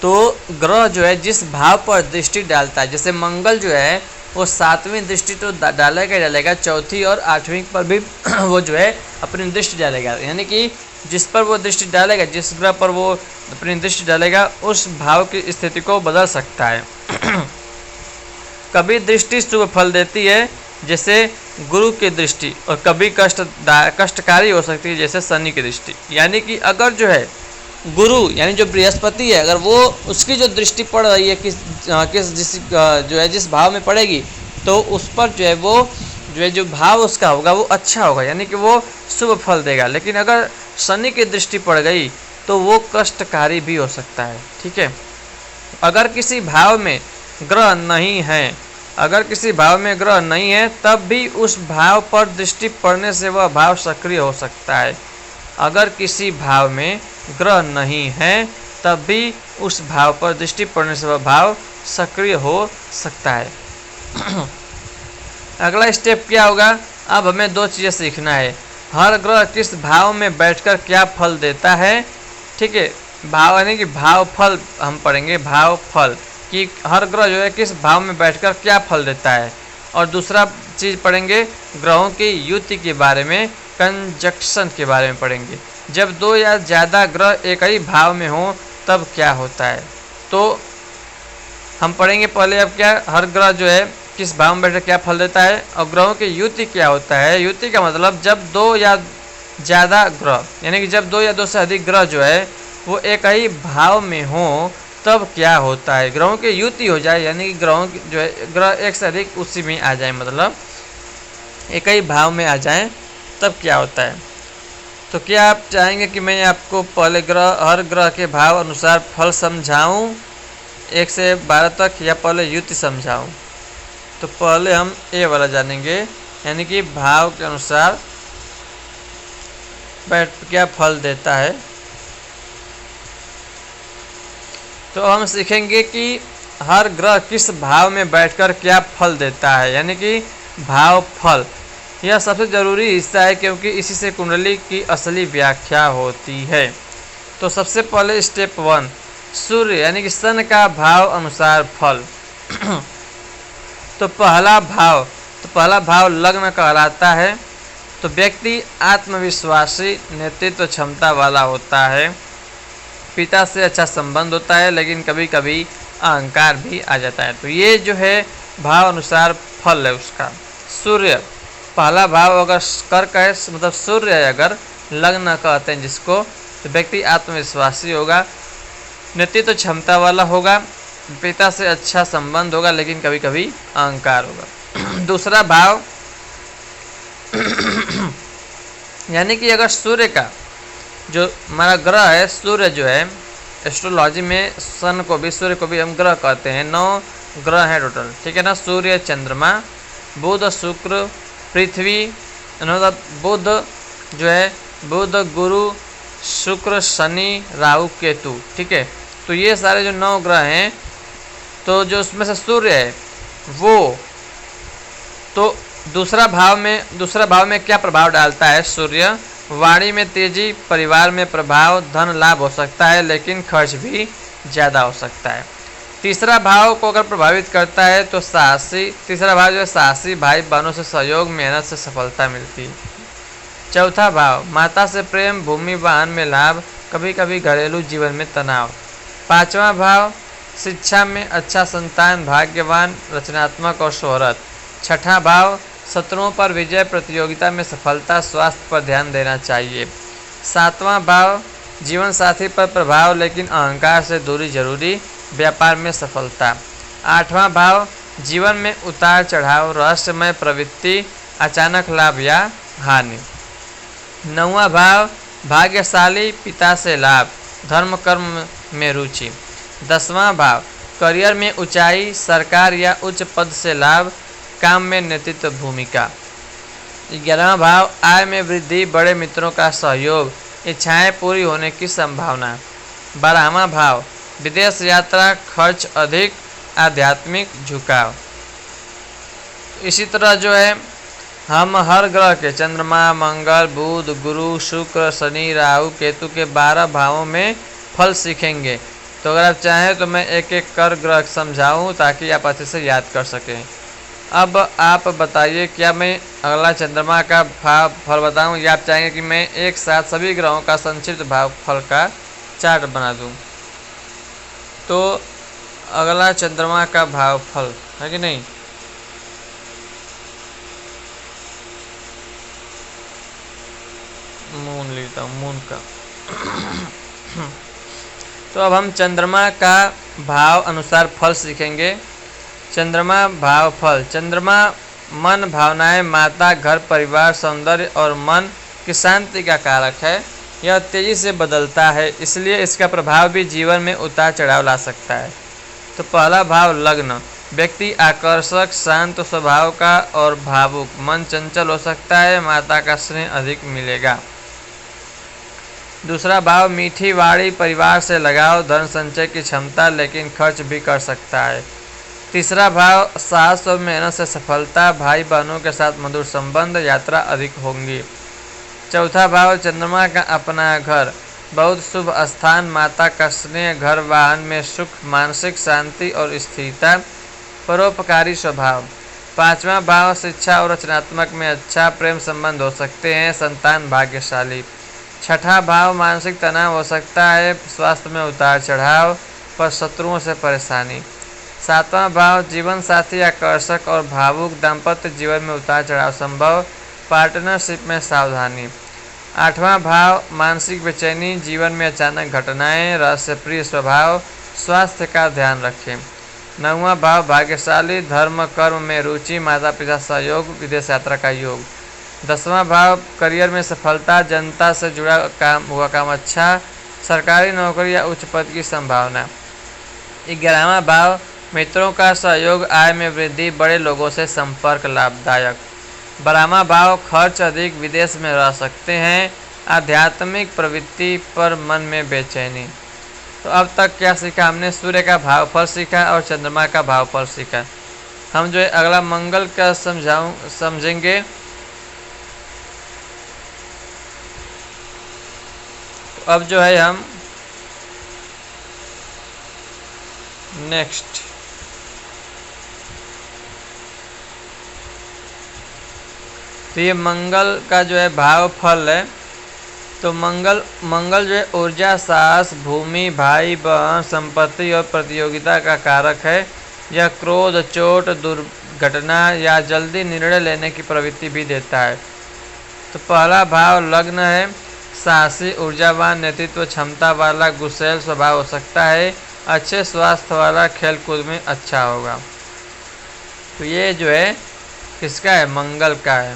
तो ग्रह जो है जिस भाव पर दृष्टि डालता है, जैसे मंगल जो है वो 7वीं दृष्टि तो डालेगा, 4थी और 8वीं पर भी वो जो है अपनी दृष्टि डालेगा। यानी कि जिस पर वो दृष्टि डालेगा, जिस ग्रह पर वो अपनी दृष्टि डालेगा, उस भाव की स्थिति को बदल सकता है। कभी दृष्टि शुभ फल देती है जैसे गुरु की दृष्टि, और कभी कष्टकारी हो सकती है जैसे शनि की दृष्टि। यानी कि अगर जो है गुरु यानी जो बृहस्पति है, अगर वो उसकी जो दृष्टि पड़ रही है जिस भाव में पड़ेगी, तो उस पर जो है वो जो भाव उसका होगा वो अच्छा होगा, यानी कि वो शुभ फल देगा। लेकिन अगर शनि की दृष्टि पड़ गई तो वो कष्टकारी भी हो सकता है। ठीक है, अगर किसी भाव में ग्रह नहीं है, तब भी उस भाव पर दृष्टि पड़ने से वह भाव सक्रिय हो सकता है। अगर किसी भाव में ग्रह नहीं है तब भी उस भाव पर दृष्टि पड़ने से वह भाव सक्रिय हो सकता है। अगला स्टेप क्या होगा? अब हमें 2 चीज़ें सीखना है। हर ग्रह किस भाव में बैठकर क्या फल देता है। ठीक है, भाव यानी कि भाव फल हम पढ़ेंगे, भाव फल कि हर ग्रह जो है किस भाव में बैठकर क्या फल देता है। और दूसरा चीज़ पढ़ेंगे ग्रहों की युति के बारे में, कंजक्शन के बारे में पढ़ेंगे। जब 2 या ज़्यादा ग्रह एक ही भाव में हो तब क्या होता है। तो हम पढ़ेंगे पहले अब क्या, हर ग्रह जो है किस भाव में बैठकर क्या फल देता है, और ग्रहों की युति क्या होता है। युति का मतलब जब 2 या ज़्यादा ग्रह, यानी कि जब 2 या 2 से अधिक ग्रह जो है वो एक ही भाव में हो तब क्या होता है। ग्रहों की युति हो जाए यानी कि ग्रहों की जो है ग्रह एक से अधिक उसी में आ जाए, मतलब एक ही भाव में आ जाए तब क्या होता है। तो क्या आप चाहेंगे कि मैं आपको पहले हर ग्रह के भाव अनुसार फल समझाऊं 1 से 12 तक, या पहले युति समझाऊं? तो पहले हम ए वाला जानेंगे, यानी कि भाव के अनुसार क्या फल देता है। तो हम सीखेंगे कि हर ग्रह किस भाव में बैठकर क्या फल देता है, यानी कि भाव फल। यह सबसे जरूरी हिस्सा है क्योंकि इसी से कुंडली की असली व्याख्या होती है। तो सबसे पहले स्टेप 1, सूर्य यानी कि सन का भाव अनुसार फल। तो पहला भाव लग्न कहलाता है। तो व्यक्ति आत्मविश्वासी नेतृत्व क्षमता वाला होता है, पिता से अच्छा संबंध होता है, लेकिन कभी कभी अहंकार भी आ जाता है। तो ये जो है भाव अनुसार फल है उसका। सूर्य पहला भाव अगर कर्क है, मतलब सूर्य है अगर, लग्न कहते हैं जिसको, तो व्यक्ति आत्मविश्वासी होगा, नेतृत्व क्षमता वाला होगा, पिता से अच्छा संबंध होगा, लेकिन कभी कभी अहंकार होगा। दूसरा भाव यानी कि अगर सूर्य का जो हमारा ग्रह है, सूर्य जो है एस्ट्रोलॉजी में सन को भी सूर्य को भी हम ग्रह कहते हैं। 9 ग्रह हैं टोटल, ठीक है ना। सूर्य, चंद्रमा, बुध, शुक्र, पृथ्वी, बुध जो है बुध, गुरु, शुक्र, शनि, राहु, केतु, ठीक है। तो ये सारे जो 9 ग्रह हैं, तो जो उसमें से सूर्य है वो तो दूसरा भाव में क्या प्रभाव डालता है सूर्य? वाणी में तेजी, परिवार में प्रभाव, धन लाभ हो सकता है, लेकिन खर्च भी ज़्यादा हो सकता है। तीसरा भाव को अगर प्रभावित करता है तो तीसरा भाव जो है साहसी, भाई बहनों से सहयोग, मेहनत से सफलता मिलती है। चौथा भाव माता से प्रेम, भूमि वाहन में लाभ, कभी कभी घरेलू जीवन में तनाव। पांचवा भाव शिक्षा में अच्छा संतान, भाग्यवान, रचनात्मक और शोहरत। छठा भाव शत्रुओं पर विजय, प्रतियोगिता में सफलता, स्वास्थ्य पर ध्यान देना चाहिए। सातवां भाव जीवन साथी पर प्रभाव, लेकिन अहंकार से दूरी जरूरी, व्यापार में सफलता। आठवां भाव जीवन में उतार चढ़ाव, रहस्यमय प्रवृत्ति, अचानक लाभ या हानि। नौवां भाव भाग्यशाली, पिता से लाभ, धर्म कर्म में रुचि। 10वां भाव करियर में ऊंचाई, सरकार या उच्च पद से लाभ, काम में नेतृत्व भूमिका। 11वां भाव आय में वृद्धि, बड़े मित्रों का सहयोग, इच्छाएं पूरी होने की संभावना। 12वां भाव विदेश यात्रा, खर्च अधिक, आध्यात्मिक झुकाव। इसी तरह जो है हम हर ग्रह के चंद्रमा, मंगल, बुध, गुरु, शुक्र, शनि, राहु, केतु के 12 भावों में फल सीखेंगे। तो अगर आप चाहें तो मैं एक एक कर ग्रह समझाऊं ताकि आप अच्छे से याद कर सकें। अब आप बताइए, क्या मैं अगला चंद्रमा का भाव फल बताऊं, या आप चाहेंगे कि मैं एक साथ सभी ग्रहों का संक्षिप्त भाव फल का चार्ट बना दूं? तो अगला चंद्रमा का भाव फल है कि नहीं? मून लेता हूँ, मून का। तो अब हम चंद्रमा का भाव अनुसार फल सीखेंगे। चंद्रमा भाव फल। चंद्रमा मन, भावनाएं, माता, घर, परिवार, सौंदर्य और मन की शांति का कारक है। यह तेजी से बदलता है, इसलिए इसका प्रभाव भी जीवन में उतार चढ़ाव ला सकता है। तो पहला भाव लग्न। व्यक्ति आकर्षक, शांत स्वभाव का और भावुक, मन चंचल हो सकता है, माता का स्नेह अधिक मिलेगा। दूसरा भाव मीठी वाणी, परिवार से लगाव, धन संचय की क्षमता, लेकिन खर्च भी कर सकता है। तीसरा भाव साहस और मेहनत से सफलता, भाई बहनों के साथ मधुर संबंध, यात्रा अधिक होंगी। चौथा भाव चंद्रमा का अपना घर, बहुत शुभ स्थान, माता का स्नेह, घर वाहन में सुख, मानसिक शांति और स्थिरता, परोपकारी स्वभाव। पांचवा भाव शिक्षा और रचनात्मक में अच्छा, प्रेम संबंध हो सकते हैं, संतान भाग्यशाली। छठा भाव मानसिक तनाव हो सकता है, स्वास्थ्य में उतार चढ़ाव, पर शत्रुओं से परेशानी। सातवां भाव जीवन साथी आकर्षक और भावुक, दाम्पत्य जीवन में उतार चढ़ाव संभव, पार्टनरशिप में सावधानी। 8वां भाव मानसिक बेचैनी, जीवन में अचानक घटनाएं, रहस्यप्रिय स्वभाव, स्वास्थ्य का ध्यान रखें। 9वां भाव भाग्यशाली, धर्म कर्म में रुचि, माता पिता सहयोग, विदेश यात्रा का योग। 10वां भाव करियर में सफलता, जनता से जुड़ा काम अच्छा, सरकारी नौकरी या उच्च पद की संभावना। 11वां भाव मित्रों का सहयोग, आय में वृद्धि, बड़े लोगों से संपर्क लाभदायक। 12वां भाव खर्च अधिक, विदेश में रह सकते हैं, आध्यात्मिक प्रवृत्ति पर मन में बेचैनी। तो अब तक क्या सीखा हमने? सूर्य का भावफल सीखा और चंद्रमा का भावफल सीखा। हम जो है अगला मंगल का समझेंगे। अब जो है हम नेक्स्ट तो ये मंगल का जो है भाव फल है। तो मंगल जो है ऊर्जा, साहस, भूमि, भाई बहन, संपत्ति और प्रतियोगिता का कारक है। यह क्रोध, चोट, दुर्घटना या जल्दी निर्णय लेने की प्रवृत्ति भी देता है। तो पहला भाव लग्न है, साहसी, ऊर्जावान, नेतृत्व क्षमता वाला, गुस्सैल स्वभाव हो सकता है, अच्छे स्वास्थ्य वाला, खेल कूद में अच्छा होगा। तो ये जो है किसका है? मंगल का है।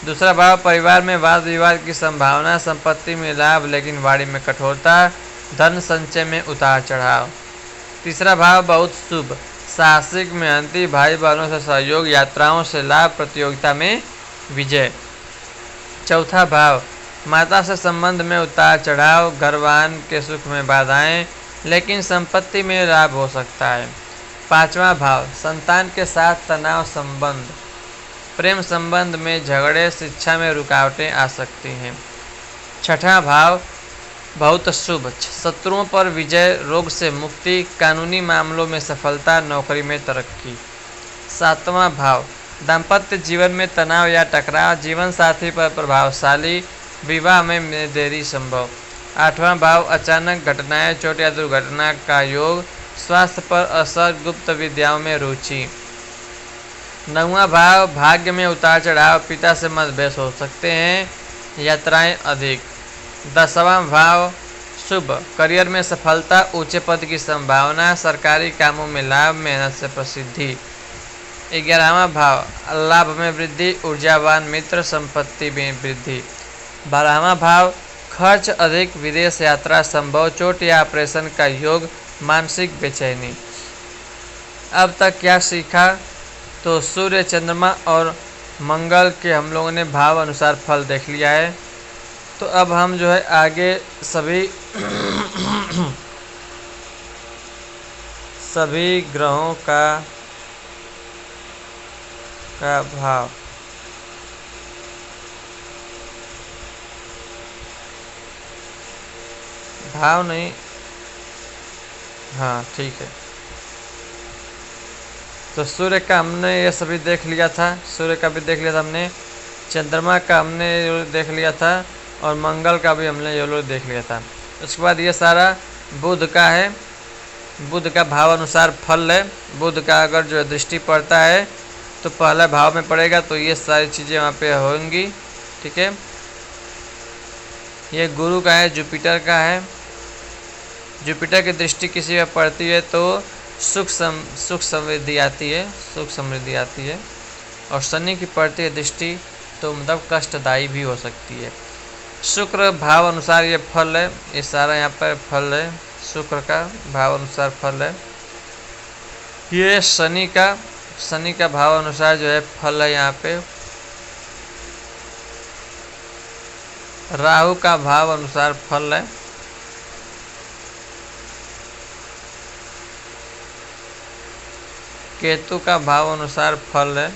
दूसरा भाव परिवार में वाद विवाद की संभावना, संपत्ति में लाभ लेकिन वाणी में कठोरता, धन संचय में उतार चढ़ाव। तीसरा भाव बहुत शुभ, साहसिक, मेहनती, भाई बहनों से सहयोग, यात्राओं से लाभ, प्रतियोगिता में विजय। चौथा भाव माता से संबंध में उतार चढ़ाव, घरवान के सुख में बाधाएं लेकिन संपत्ति में लाभ हो सकता है। 5वां भाव संतान के साथ तनाव संबंध, प्रेम संबंध में झगड़े, शिक्षा में रुकावटें आ सकती हैं। 6वां भाव बहुत शुभ, शत्रुओं पर विजय, रोग से मुक्ति, कानूनी मामलों में सफलता, नौकरी में तरक्की। 7वां भाव दाम्पत्य जीवन में तनाव या टकराव, जीवन साथी पर प्रभावशाली, विवाह में देरी संभव। 8वां भाव अचानक घटनाएं, चोट या दुर्घटना का योग, स्वास्थ्य पर असर, गुप्त विद्याओं में रुचि। 9वां भाव भाग्य में उतार चढ़ाव, पिता से मतभेद हो सकते हैं, यात्राएं अधिक। 10वां भाव शुभ, करियर में सफलता, ऊंचे पद की संभावना, सरकारी कामों में लाभ, मेहनत से प्रसिद्धि। 11वां भाव लाभ में वृद्धि, ऊर्जावान मित्र, संपत्ति में वृद्धि। 12वां भाव खर्च अधिक, विदेश यात्रा संभव, चोट या ऑपरेशन का योग, मानसिक बेचैनी। अब तक क्या सीखा? तो सूर्य, चंद्रमा और मंगल के हम लोगों ने भाव अनुसार फल देख लिया है। तो अब हम जो है आगे सभी ग्रहों का भाव नहीं, हाँ ठीक है। तो सूर्य का हमने ये सभी देख लिया था, सूर्य का भी देख लिया था हमने, चंद्रमा का हमने देख लिया था और मंगल का भी हमने ये लोग देख लिया था। उसके बाद ये सारा बुध का है, बुध का भाव अनुसार फल है। बुध का अगर जो दृष्टि पड़ता है तो पहला भाव में पड़ेगा, तो ये सारी चीज़ें वहाँ पे होंगी, ठीक है। ये गुरु का है, जुपिटर का है। जुपिटर की दृष्टि किसी पर पड़ती है तो सुख समृद्धि आती है, सुख समृद्धि आती है। और शनि की पड़ती है दृष्टि तो मतलब कष्टदायी भी हो सकती है। शुक्र भाव अनुसार ये फल है, ये सारा यहाँ पर फल है, शुक्र का भाव अनुसार फल है। ये शनि का भाव अनुसार जो है फल है यहाँ पे। राहु का भाव अनुसार फल है। केतु का भाव अनुसार फल है।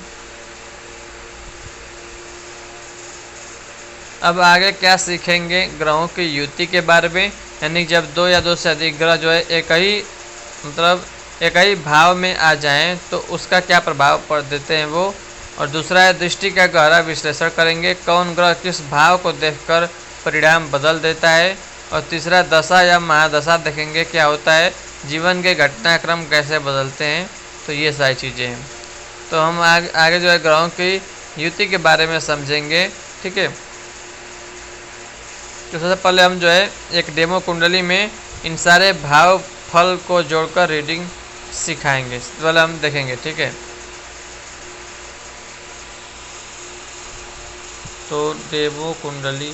अब आगे क्या सीखेंगे? ग्रहों की युति के बारे में, यानी जब दो या दो से अधिक ग्रह जो है एक ही भाव में आ जाएं तो उसका क्या प्रभाव पड़ देते हैं वो। और दूसरा है दृष्टि का गहरा विश्लेषण करेंगे, कौन ग्रह किस भाव को देखकर परिणाम बदल देता है। और तीसरा दशा या महादशा देखेंगे, क्या होता है, जीवन के घटनाक्रम कैसे बदलते हैं। तो ये सारी चीज़ें हैं। तो हम आगे जो है ग्रहों की युति के बारे में समझेंगे, ठीक है। तो सबसे पहले हम जो है एक डेमो कुंडली में इन सारे भाव फल को जोड़कर रीडिंग सिखाएंगे। सबसे पहले हम देखेंगे, ठीक है। तो डेमो कुंडली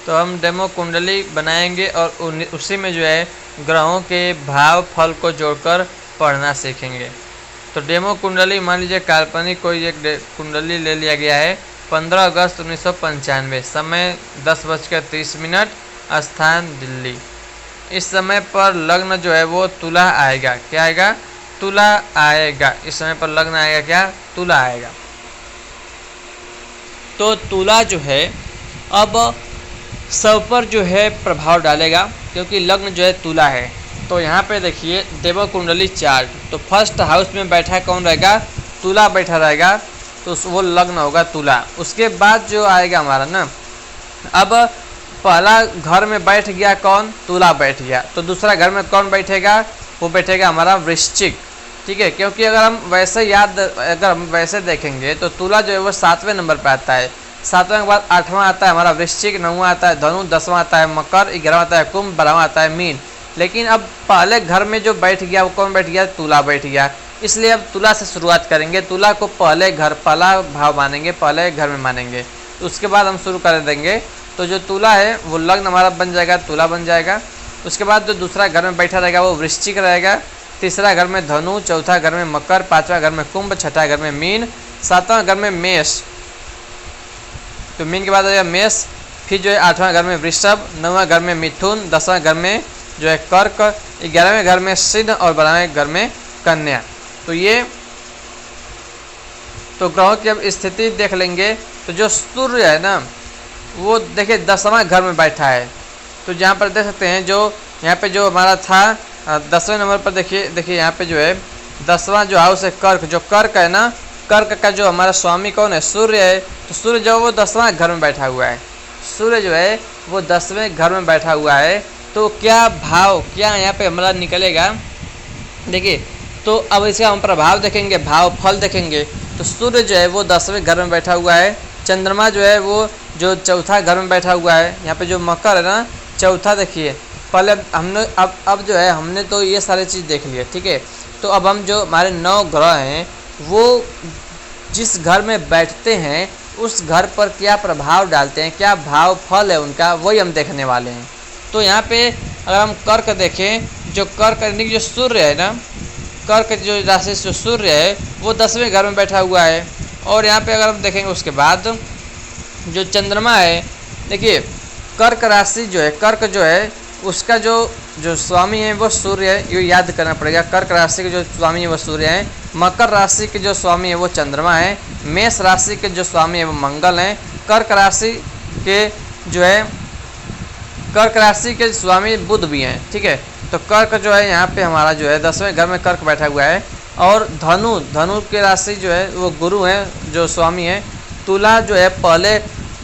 तो हम डेमो कुंडली बनाएंगे और उसी में जो है ग्रहों के भाव फल को जोड़कर पढ़ना सीखेंगे। तो डेमो कुंडली मान लीजिए काल्पनिक कोई एक कुंडली ले लिया गया है। 15 अगस्त 1995, समय 10:30, स्थान दिल्ली। इस समय पर लग्न जो है वो तुला आएगा। क्या आएगा? तुला आएगा। इस समय पर लग्न आएगा क्या? तुला आएगा। तो तुला जो है अब सब पर जो है प्रभाव डालेगा, क्योंकि लग्न जो है तुला है। तो यहाँ पे देखिए देव कुंडली चार्ट, तो फर्स्ट हाउस में बैठा कौन रहेगा? तुला बैठा रहेगा, तो वो लग्न होगा तुला। उसके बाद जो आएगा हमारा ना, अब पहला घर में बैठ गया कौन? तुला बैठ गया। तो दूसरा घर में कौन बैठेगा? वो बैठेगा हमारा वृश्चिक, ठीक है। क्योंकि अगर हम वैसे देखेंगे तो तुला जो है वो 7वें नंबर पर आता है। 7वें के बाद 8वां आता है हमारा वृश्चिक, 9वां आता है धनु, 10वां आता है मकर, 11वां आता है कुंभ, 12वां आता है मीन। लेकिन अब पहले घर में जो बैठ गया वो कौन बैठ गया? तुला बैठ गया। इसलिए अब तुला से शुरुआत करेंगे। तुला को पहला भाव मानेंगे, पहले घर में मानेंगे। तो उसके बाद हम शुरू कर देंगे। तो जो तुला है वो लग्न हमारा बन जाएगा, तुला बन जाएगा। उसके बाद जो दूसरा घर में बैठा रहेगा वो वृश्चिक रहेगा। तीसरा घर में धनु, चौथा घर में मकर, 5वां घर में कुंभ, 6ठा घर में मीन, 7वां घर में मेष। तो मीन के बाद आएगा मेष, फिर जो है 8वां घर में वृषभ, 9वां घर में मिथुन, 10वां घर में जो है कर्क, 11वें घर में सिंह और 12वें घर में कन्या। तो ये तो ग्रहों की अब स्थिति देख लेंगे। तो जो सूर्य है ना वो देखिए 10वां घर में बैठा है। तो जहाँ पर देख सकते हैं जो यहाँ पे जो हमारा था 10वें नंबर पर देखिए यहाँ पे जो है 10वां जो हाउस है कर्क, जो कर्क है ना, कर्क का जो हमारा स्वामी कौन है? सूर्य है। तो सूर्य जो वो 10वां घर में बैठा हुआ है। सूर्य जो है वो 10वें घर में बैठा हुआ है। तो क्या भाव, क्या यहाँ पे हमारा निकलेगा? देखिए, तो अब इसका हम प्रभाव देखेंगे, भाव फल देखेंगे। तो सूर्य जो है वो 10वें घर में बैठा हुआ है। चंद्रमा जो है वो जो चौथा घर में बैठा हुआ है। यहाँ पे जो मकर है ना, चौथा देखिए। पहले हमने अब जो है हमने तो ये सारी चीज़ देख ली है, ठीक है। तो अब हम जो हमारे 9 ग्रह हैं वो जिस घर में बैठते हैं उस घर पर क्या प्रभाव डालते हैं, क्या भाव फल है उनका, वही हम देखने वाले हैं। तो यहाँ पे अगर हम कर्क देखें, जो कर्क यानी कि जो सूर्य है ना, कर्क जो राशि जो सूर्य है वो 10वें घर में बैठा हुआ है। और यहाँ पे अगर हम देखेंगे उसके बाद जो चंद्रमा है, देखिए कर्क राशि जो है, कर्क जो है उसका जो स्वामी है वो सूर्य है, ये याद करना पड़ेगा। कर्क राशि के जो स्वामी है वो सूर्य है। मकर राशि के जो स्वामी है वो चंद्रमा है। मेष राशि के जो स्वामी है वो मंगल है। कर्क राशि के जो है कर्क राशि के स्वामी बुध भी हैं, ठीक है। तो कर्क जो है यहाँ पे हमारा जो है 10वें घर में कर्क बैठा हुआ है। और धनु के राशि जो है वो गुरु है जो स्वामी है। तुला जो है पहले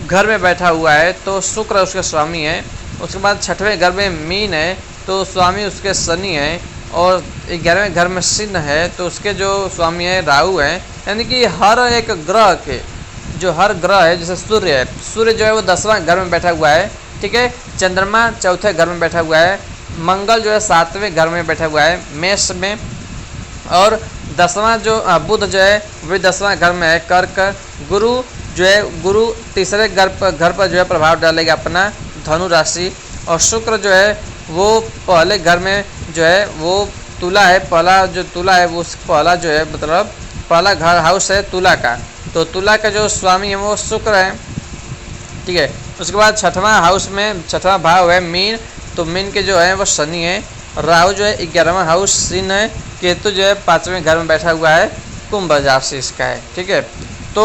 घर में बैठा हुआ है, तो शुक्र उसके स्वामी है। उसके बाद 6ठवें घर में मीन है, तो स्वामी उसके शनि है। और 11वें घर में सिंह है, तो उसके जो स्वामी है राहु है। यानी कि हर एक ग्रह के जो हर ग्रह है, जैसे सूर्य है, सूर्य जो है वो 10वां घर में बैठा हुआ है, ठीक है। चंद्रमा चौथे घर में बैठा हुआ है। मंगल जो है 7वें घर में बैठा हुआ है मेष में। और 10वां जो बुध जो है वही 10वां घर में है कर्क। गुरु जो है गुरु तीसरे घर पर जो है प्रभाव डालेगा अपना धनु राशि। और शुक्र जो है वो पहले घर में जो है वो तुला है, पहला जो तुला है वो पहला जो है मतलब पहला घर हाउस है तुला का। तो तुला का जो स्वामी है वो शुक्र है, ठीक है। उसके बाद 6वां हाउस में 6वां भाव है मीन, तो मीन के जो है वो शनि है। राहु जो है 11वां हाउस सिंह है। केतु जो है 5वें घर में बैठा हुआ है कुंभ राशि इसका है, ठीक है। तो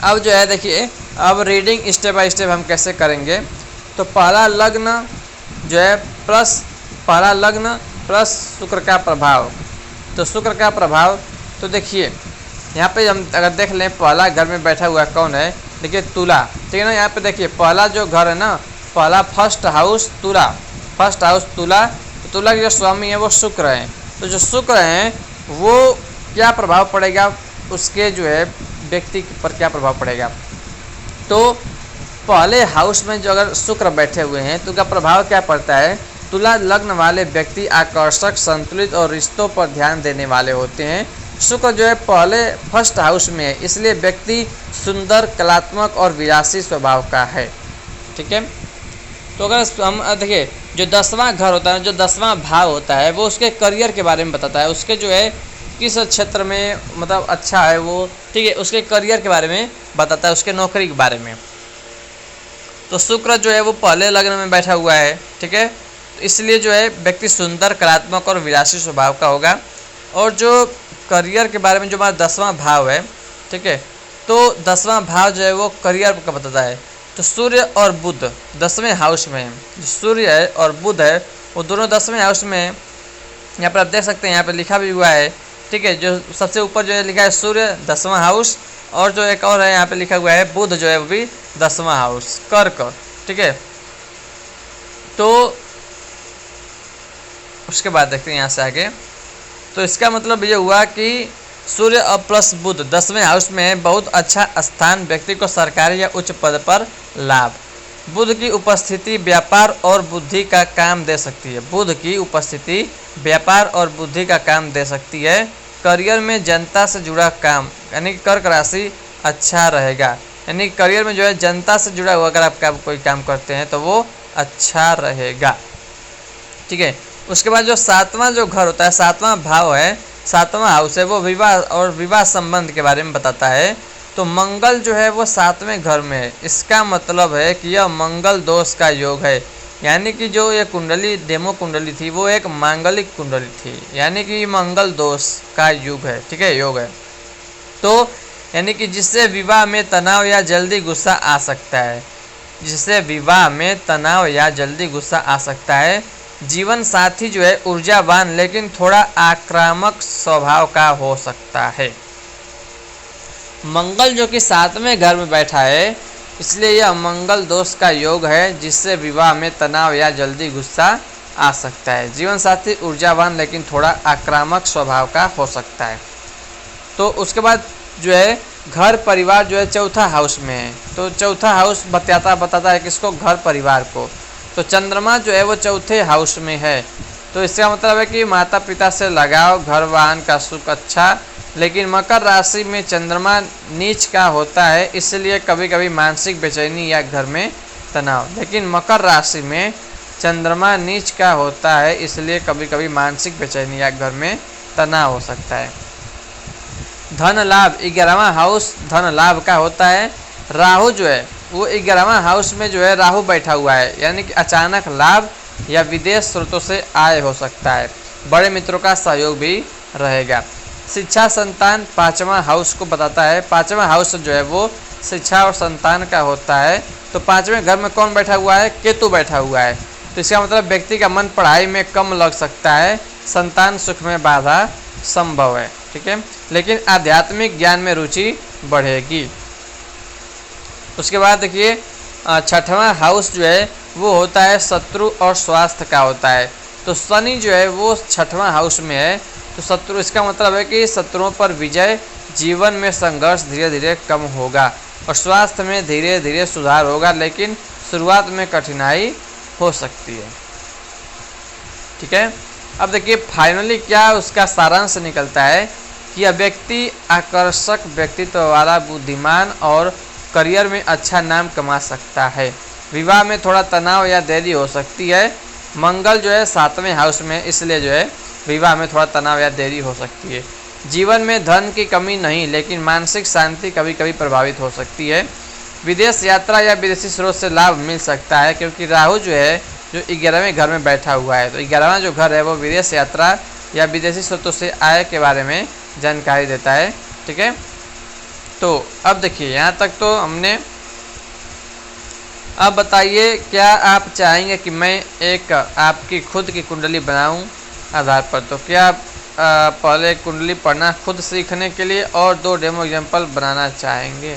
अब जो है देखिए, अब रीडिंग स्टेप बाय स्टेप हम कैसे करेंगे। तो पहला लग्न जो है पहला लग्न प्लस शुक्र का प्रभाव। तो शुक्र का प्रभाव, तो देखिए यहाँ पे हम अगर देख लें पहला घर में बैठा हुआ कौन है, देखिए तुला, ठीक है ना। यहाँ पे देखिए पहला जो घर है ना, पहला फर्स्ट हाउस तुला, फर्स्ट हाउस तुला। तो तुला के जो स्वामी है वो शुक्र है। तो जो शुक्र हैं वो क्या प्रभाव पड़ेगा, उसके जो है व्यक्ति पर क्या प्रभाव पड़ेगा। तो पहले हाउस में जो अगर शुक्र बैठे हुए हैं तो क्या प्रभाव क्या पड़ता है। तुला लग्न वाले व्यक्ति आकर्षक, संतुलित और रिश्तों पर ध्यान देने वाले होते हैं। शुक्र जो है पहले फर्स्ट हाउस में है, इसलिए व्यक्ति सुंदर, कलात्मक और विलासी स्वभाव का है। ठीक है, तो अगर हम देखिए जो 10वां घर होता है, जो 10वां भाव होता है, वो उसके करियर के बारे में बताता है, उसके जो है किस क्षेत्र में मतलब अच्छा है वो, ठीक है, उसके करियर के बारे में बताता है, उसके नौकरी के बारे में। तो शुक्र जो है वो पहले लग्न में बैठा हुआ है, ठीक है, तो इसलिए जो है व्यक्ति सुंदर, कलात्मक और विलासी स्वभाव का होगा। और जो करियर के बारे में जो हमारा 10वां भाव है, ठीक है, तो 10वां भाव जो है वो करियर का बताता है। तो सूर्य और बुध 10वें हाउस में है, जो सूर्य है और बुध है वो दोनों 10वें हाउस में है। यहाँ पर आप देख सकते हैं, यहाँ पर लिखा भी हुआ है, ठीक है, जो सबसे ऊपर जो है लिखा है सूर्य 10वां हाउस, और जो एक और है यहाँ पे लिखा हुआ है बुध जो है वो भी 10वां हाउस, कर्क। ठीक है, तो उसके बाद देखते हैं यहाँ से आगे। तो इसका मतलब ये हुआ कि सूर्य और प्लस बुध 10वें हाउस में बहुत अच्छा स्थान, व्यक्ति को सरकारी या उच्च पद पर लाभ। बुध की उपस्थिति व्यापार और बुद्धि का काम दे सकती है। बुध की उपस्थिति व्यापार और बुद्धि का काम दे सकती है। करियर में जनता से जुड़ा काम, यानी कि कर्क राशि अच्छा रहेगा, यानी करियर में जो है जनता से जुड़ा हुआ अगर आप कोई काम करते हैं तो वो अच्छा रहेगा। ठीक है, उसके बाद जो 7वां जो घर होता है, 7वां भाव है, 7वां हाउस है, वो विवाह और विवाह संबंध के बारे में बताता है। तो मंगल जो है वो 7वें घर में है, इसका मतलब है कि यह मंगल दोष का योग है, यानी कि जो ये कुंडली डेमो कुंडली थी वो एक मांगलिक कुंडली थी, यानी कि मंगल दोष का युग है। ठीक है, योग है, तो यानी कि जिससे विवाह में तनाव या जल्दी गुस्सा आ सकता है, जिससे विवाह में तनाव या जल्दी गुस्सा आ सकता है। जीवन साथी जो है ऊर्जावान लेकिन थोड़ा आक्रामक स्वभाव का हो सकता है। मंगल जो कि 7वें घर में बैठा है, इसलिए यह मंगल दोष का योग है, जिससे विवाह में तनाव या जल्दी गुस्सा आ सकता है। जीवन साथी ऊर्जावान लेकिन थोड़ा आक्रामक स्वभाव का हो सकता है। तो उसके बाद जो है घर परिवार जो है 4था हाउस में है, तो 4था हाउस बताता है किसको, घर परिवार को। तो चंद्रमा जो है वो 4थे हाउस में है, तो इसका मतलब है कि माता पिता से लगाव, घर वाहन का सुख अच्छा। लेकिन मकर राशि में चंद्रमा नीच का होता है, इसलिए कभी कभी मानसिक बेचैनी या घर में तनाव। लेकिन मकर राशि में चंद्रमा नीच का होता है, इसलिए कभी कभी मानसिक बेचैनी या घर में तनाव हो सकता है। धन लाभ 11वां हाउस धन लाभ का होता है। राहु जो है वो 11वां हाउस में जो है राहु बैठा हुआ है, यानी कि अचानक लाभ या विदेश स्रोतों से आय हो सकता है। बड़े मित्रों का सहयोग भी रहेगा। शिक्षा संतान 5वां हाउस को बताता है। 5वां हाउस जो है वो शिक्षा और संतान का होता है। तो 5वें घर में कौन बैठा हुआ है, केतु बैठा हुआ है, तो इसका मतलब व्यक्ति का मन पढ़ाई में कम लग सकता है, संतान सुख में बाधा संभव है। ठीक है, लेकिन आध्यात्मिक ज्ञान में रुचि बढ़ेगी। उसके बाद देखिए 6वां हाउस जो है वो होता है शत्रु और स्वास्थ्य का होता है। तो शनि जो है वो 6वां हाउस में है, तो शत्रु, इसका मतलब है कि शत्रुओं पर विजय, जीवन में संघर्ष धीरे धीरे कम होगा और स्वास्थ्य में धीरे धीरे सुधार होगा, लेकिन शुरुआत में कठिनाई हो सकती है। ठीक है, अब देखिए फाइनली क्या उसका सारांश निकलता है कि यह व्यक्ति आकर्षक व्यक्तित्व वाला, बुद्धिमान और करियर में अच्छा नाम कमा सकता है। विवाह में थोड़ा तनाव या देरी हो सकती है। मंगल जो है 7वें हाउस में, इसलिए जो है विवाह में थोड़ा तनाव या देरी हो सकती है। जीवन में धन की कमी नहीं, लेकिन मानसिक शांति कभी कभी प्रभावित हो सकती है। विदेश यात्रा या विदेशी स्रोत से लाभ मिल सकता है, क्योंकि राहु जो है जो 11वें घर में बैठा हुआ है, तो 11वां जो घर है वो विदेश यात्रा या विदेशी स्रोतों से आय के बारे में जानकारी देता है। ठीक है, तो अब देखिए यहाँ तक तो हमने। अब बताइए क्या आप चाहेंगे कि मैं एक आपकी खुद की कुंडली बनाऊं आधार पर, तो क्या आप पहले कुंडली पढ़ना खुद सीखने के लिए और 2 डेमो एग्जाम्पल बनाना चाहेंगे?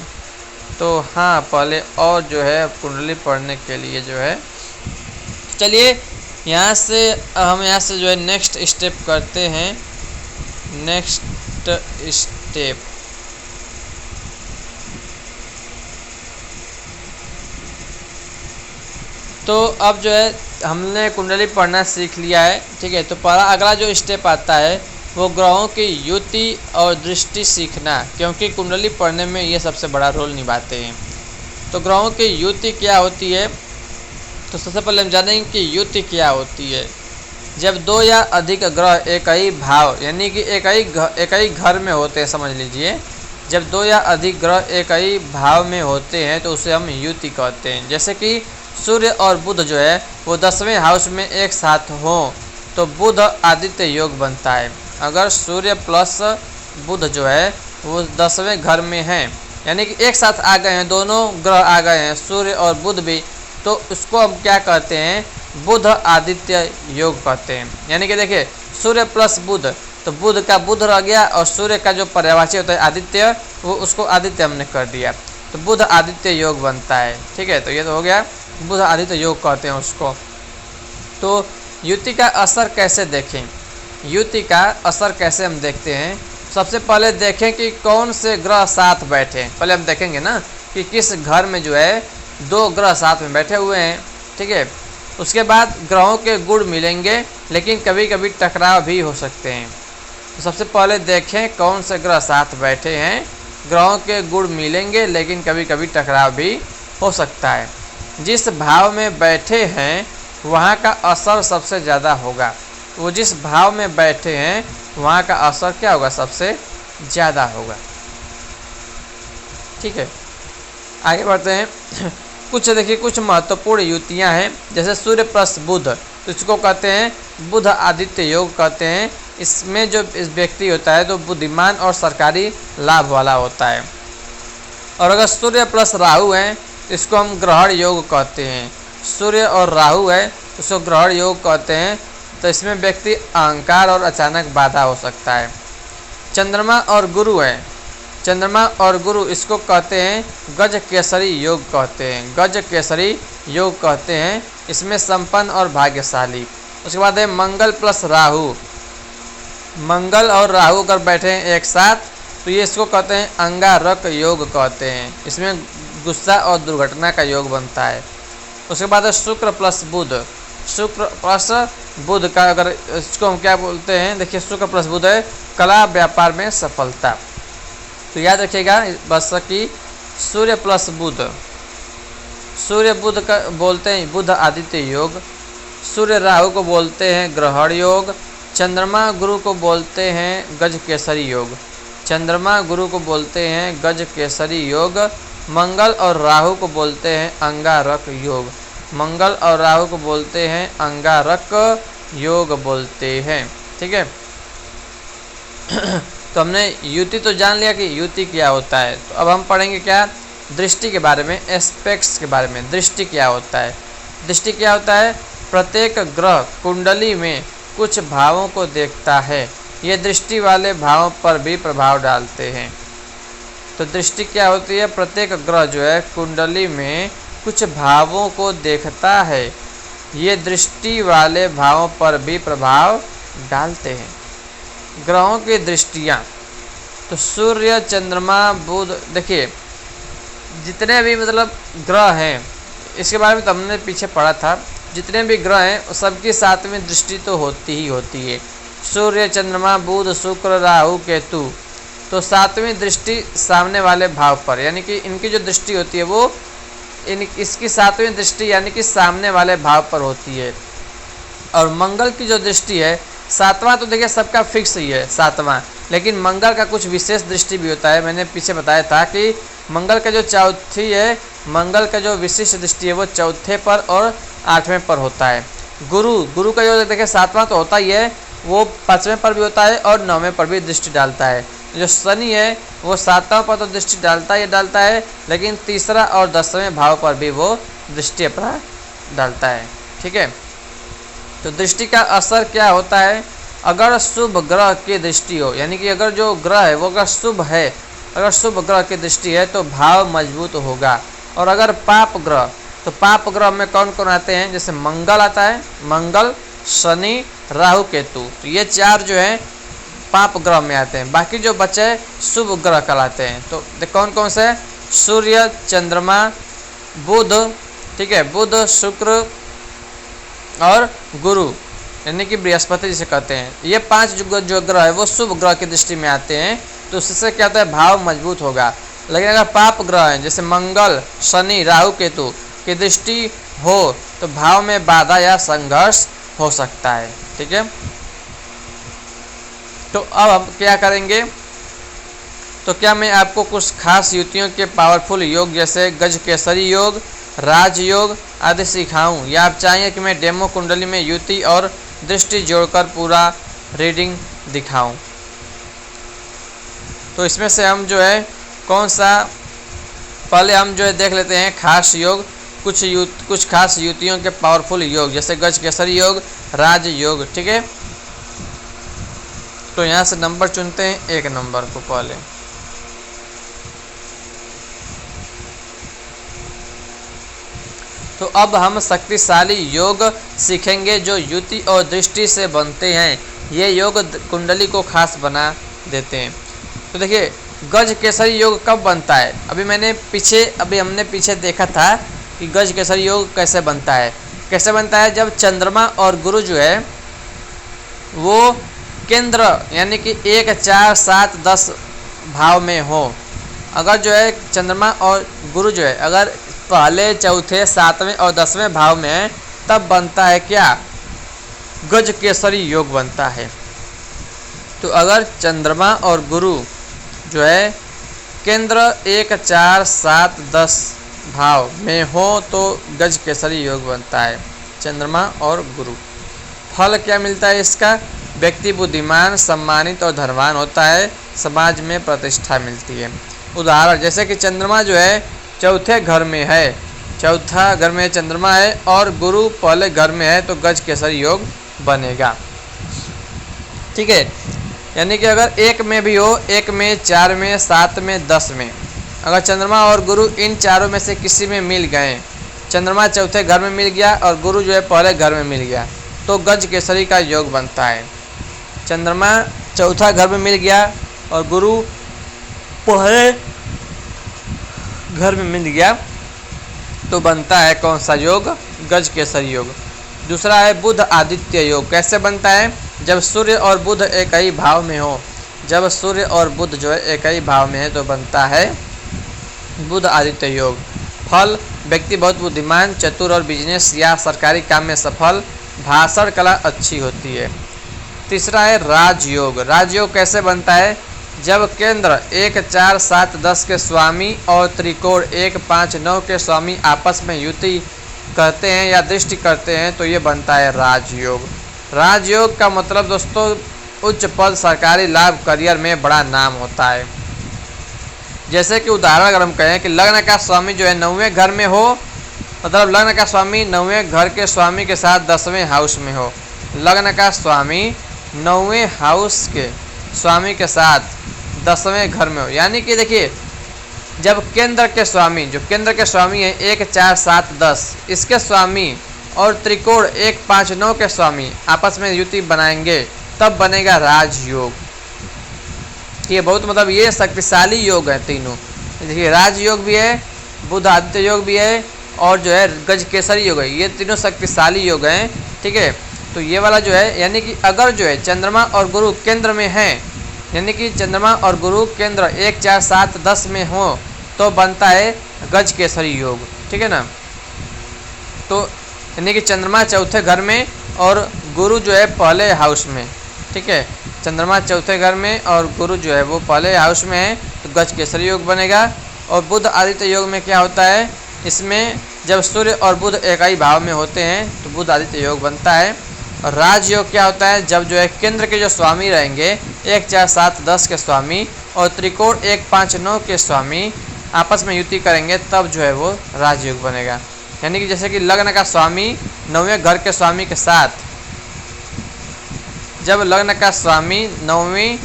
तो हाँ, पहले और जो है कुंडली पढ़ने के लिए जो है, चलिए यहाँ से हम यहाँ से जो है नेक्स्ट स्टेप करते हैं। Next next step. तो अब जो है हमने कुंडली पढ़ना सीख लिया है, ठीक है। तो पहला अगला जो स्टेप आता है वो ग्रहों की युति और दृष्टि सीखना, क्योंकि कुंडली पढ़ने में ये सबसे बड़ा रोल निभाते हैं। तो ग्रहों की युति क्या होती है, तो सबसे पहले हम जानेंगे कि युति क्या होती है। जब दो या अधिक ग्रह एक ही भाव यानी कि एक ही घर में होते हैं, समझ लीजिए, जब दो या अधिक ग्रह एक ही भाव में होते हैं तो उसे हम युति कहते हैं। जैसे कि सूर्य और बुध जो है वो 10वें हाउस में एक साथ हों तो बुध आदित्य योग बनता है। अगर सूर्य प्लस बुध जो है वो 10वें घर में हैं, यानी कि एक साथ आ गए हैं, दोनों ग्रह आ गए हैं, सूर्य और बुध भी, तो उसको हम क्या कहते हैं, बुध आदित्य योग कहते हैं। यानी कि देखिए सूर्य प्लस बुध, तो बुध का बुध रह गया और सूर्य का जो पर्यायवाची होता है आदित्य, वो उसको आदित्य हमने कर दिया, तो बुध आदित्य योग बनता है। ठीक है, तो ये तो हो गया, बुध आदित्य योग कहते हैं उसको। तो युति का असर कैसे देखें, युति का असर कैसे हम देखते हैं। सबसे पहले देखें कि कौन से ग्रह साथ बैठे हैं। पहले हम देखेंगे ना कि किस घर में जो है दो ग्रह साथ में बैठे हुए हैं, ठीक है। उसके बाद ग्रहों के गुण मिलेंगे, लेकिन कभी कभी टकराव भी हो सकते हैं। तो सबसे पहले देखें कौन से ग्रह साथ बैठे हैं, ग्रहों के गुण मिलेंगे लेकिन कभी कभी टकराव भी हो सकता है। जिस भाव में बैठे हैं वहाँ का असर सबसे ज़्यादा होगा। वो जिस भाव में बैठे हैं वहाँ का असर क्या होगा, सबसे ज़्यादा होगा। ठीक है, आगे बढ़ते हैं। कुछ देखिए, कुछ महत्वपूर्ण युतियाँ हैं, जैसे सूर्य प्लस बुध, तो इसको कहते हैं बुध आदित्य योग कहते हैं। इसमें जो इस व्यक्ति होता है तो बुद्धिमान और सरकारी लाभ वाला होता है। और अगर सूर्य प्लस राहु है तो इसको हम ग्रहण योग कहते हैं। सूर्य और राहु है तो इसको ग्रहण योग कहते हैं। तो इसमें व्यक्ति अहंकार और अचानक बाधा हो सकता है। चंद्रमा और गुरु है, चंद्रमा और गुरु इसको कहते हैं गज केसरी योग कहते हैं, गज केसरी योग कहते हैं। इसमें संपन्न और भाग्यशाली। उसके बाद है मंगल प्लस राहु, मंगल और राहु अगर बैठे हैं एक साथ तो ये इसको कहते हैं अंगारक योग कहते हैं। इसमें गुस्सा और दुर्घटना का योग बनता है। उसके बाद है शुक्र प्लस बुध, शुक्र प्लस बुध का अगर इसको हम क्या बोलते हैं, देखिए शुक्र प्लस बुध है कला व्यापार में सफलता। तो याद रखिएगा बस कि सूर्य प्लस बुध, सूर्य बुध का बोलते हैं बुध आदित्य योग, सूर्य राहु को बोलते हैं ग्रहण योग, चंद्रमा गुरु को बोलते हैं गज केसरी योग, चंद्रमा गुरु को बोलते हैं गज केसरी योग। मंगल और राहु को बोलते हैं अंगारक योग, मंगल और राहु को बोलते हैं अंगारक योग बोलते हैं। ठीक है, तो हमने युति तो जान लिया कि युति क्या होता है। तो अब हम पढ़ेंगे क्या, दृष्टि के बारे में, एस्पेक्ट्स के बारे में। दृष्टि क्या होता है, दृष्टि क्या होता है, प्रत्येक ग्रह कुंडली में कुछ भावों को देखता है, ये दृष्टि वाले भावों पर भी प्रभाव डालते हैं। तो दृष्टि क्या होती है, प्रत्येक ग्रह जो है कुंडली में कुछ भावों को देखता है, ये दृष्टि वाले भावों पर भी प्रभाव डालते हैं। ग्रहों की दृष्टियाँ, तो सूर्य चंद्रमा बुध, देखिए जितने भी मतलब ग्रह हैं, इसके बारे में तो हमने पीछे पढ़ा था, जितने भी ग्रह हैं सबकी सातवीं दृष्टि तो होती ही होती है। सूर्य चंद्रमा बुध शुक्र राहु केतु, तो सातवीं दृष्टि सामने वाले भाव पर, यानी कि इनकी जो दृष्टि होती है वो इसकी सातवीं दृष्टि यानी कि सामने वाले भाव पर होती है। और मंगल की जो दृष्टि है, सातवां तो देखिए सबका फिक्स ही है सातवां, लेकिन मंगल का कुछ विशेष दृष्टि भी होता है। मैंने पीछे बताया था कि मंगल का जो चौथी है, मंगल का जो विशिष्ट दृष्टि है वो चौथे पर और 8वें पर होता है। गुरु का जो देखिए सातवां तो होता ही है, वो 5वें पर भी होता है और 9वें पर भी दृष्टि डालता है। जो शनि है वो 7वां पर तो दृष्टि डालता है, लेकिन 3रा और 10वें भाव पर भी वो दृष्टि अपना डालता है। ठीक है, तो दृष्टि का असर क्या होता है, अगर शुभ ग्रह की दृष्टि हो, यानी कि अगर जो ग्रह है वो अगर शुभ है, अगर शुभ ग्रह की दृष्टि है तो भाव मजबूत होगा। और अगर पाप ग्रह, तो पाप ग्रह में कौन कौन आते हैं, जैसे मंगल आता है, मंगल शनि राहु केतु, तो ये 4 जो हैं पाप ग्रह में आते हैं। बाकी जो बचे शुभ ग्रह कहलाते हैं। तो कौन कौन से? सूर्य, चंद्रमा, बुध, ठीक है, बुध, शुक्र और गुरु, यानी कि बृहस्पति जिसे कहते हैं। ये 5 जो ग्रह है वो शुभ ग्रह की दृष्टि में आते हैं, तो उससे क्या होता है? भाव मजबूत होगा। लेकिन अगर पाप ग्रह हैं जैसे मंगल, शनि, राहु, केतु की दृष्टि हो तो भाव में बाधा या संघर्ष हो सकता है। ठीक है, तो अब हम क्या करेंगे? तो क्या मैं आपको कुछ खास युतियों के पावरफुल योग जैसे गज केसरी योग, राजयोग आदि सिखाऊं, या आप चाहेंगे कि मैं डेमो कुंडली में युति और दृष्टि जोड़कर पूरा रीडिंग दिखाऊं? तो इसमें से हम जो है कौन सा, पहले हम जो है देख लेते हैं खास योग, कुछ खास युतियों के पावरफुल योग जैसे गज केसरी योग, राजयोग। ठीक है, तो यहाँ से नंबर चुनते हैं 1 नंबर को पहले। तो अब हम शक्तिशाली योग सीखेंगे जो युति और दृष्टि से बनते हैं। ये योग कुंडली को खास बना देते हैं। तो देखिए गज केसरी योग कब बनता है? अभी हमने पीछे देखा था कि गज केसरी योग कैसे बनता है। कैसे बनता है? जब चंद्रमा और गुरु जो है वो केंद्र यानी कि 1, 4, 7, 10 भाव में हो। अगर जो है चंद्रमा और गुरु जो है अगर पहले, चौथे, 7वें और 10वें भाव में है, तब बनता है क्या? गज केसरी योग बनता है। तो अगर चंद्रमा और गुरु जो है केंद्र 1, 4, 7, 10 भाव में हो तो गज केसरी योग बनता है, चंद्रमा और गुरु। फल क्या मिलता है इसका? व्यक्ति बुद्धिमान, सम्मानित और धनवान होता है, समाज में प्रतिष्ठा मिलती है। उदाहरण जैसे कि चंद्रमा जो है चौथे घर में है, चौथा घर में चंद्रमा है और गुरु पहले घर में है, तो गज केसरी योग बनेगा। ठीक है, यानी कि अगर 1 में भी हो, 1 में, 4 में, 7 में, 10 में, अगर चंद्रमा और गुरु इन चारों में से किसी में मिल गए, चंद्रमा चौथे घर में मिल गया और गुरु जो है पहले घर में मिल गया, तो गज केसरी का योग बनता है। चंद्रमा चौथा घर में मिल गया और गुरु पहले घर में मिल गया, तो बनता है कौन सा योग? गज केसरी योग। दूसरा है बुध आदित्य योग। कैसे बनता है? जब सूर्य और बुध एक ही भाव में हो। जब सूर्य और बुध जो है एक ही भाव में है तो बनता है बुध आदित्य योग। फल व्यक्ति बहुत बुद्धिमान, चतुर और बिजनेस या सरकारी काम में सफल, भाषण कला अच्छी होती है। तीसरा है राजयोग। राजयोग कैसे बनता है? जब केंद्र 1, 4, 7, 10 के स्वामी और त्रिकोण 1, 5, 9 के स्वामी आपस में युति करते हैं या दृष्टि करते हैं तो ये बनता है राजयोग। राजयोग का मतलब दोस्तों उच्च पद, सरकारी लाभ, करियर में बड़ा नाम होता है। जैसे कि उदाहरण अगर हम कहें कि लग्न का स्वामी जो है 9वें घर में हो, मतलब लग्न का स्वामी 9वें घर के स्वामी के साथ 10वें हाउस में हो। लग्न का स्वामी 9वें हाउस के स्वामी के साथ 10वें घर में हो, यानी कि देखिए जब केंद्र के स्वामी, जो केंद्र के स्वामी है 1, 4, 7, 10, इसके स्वामी और त्रिकोण 1, 5, 9 के स्वामी आपस में युति बनाएंगे तब बनेगा राजयोग। ये बहुत मतलब ये शक्तिशाली योग है तीनों। देखिए राजयोग भी है, बुध आदित्य योग भी है और जो है गज केसरी योग है, ये तीनों शक्तिशाली योग हैं। ठीक है, तो ये वाला जो है यानी कि अगर जो है चंद्रमा और गुरु केंद्र में हैं, यानी कि चंद्रमा और गुरु केंद्र 1, 4, 7, 10 में हो तो बनता है गज केसरी योग। ठीक है ना, तो यानी कि चंद्रमा चौथे घर में और गुरु जो है पहले हाउस में। ठीक है, चंद्रमा चौथे घर में और गुरु जो है वो पहले हाउस में है तो गज केसरी योग बनेगा। और बुध आदित्य योग में क्या होता है? इसमें जब सूर्य और बुध एक ही भाव में होते हैं तो बुध आदित्य योग बनता है। और राजयोग क्या होता है? जब जो है केंद्र के जो स्वामी रहेंगे 1, 4, 7, 10 के स्वामी और त्रिकोण 1, 5, 9 के स्वामी आपस में युति करेंगे तब जो है वो राजयोग बनेगा। यानी कि जैसे कि लग्न का स्वामी 9वें घर के स्वामी के साथ, जब लग्न का स्वामी 9वीं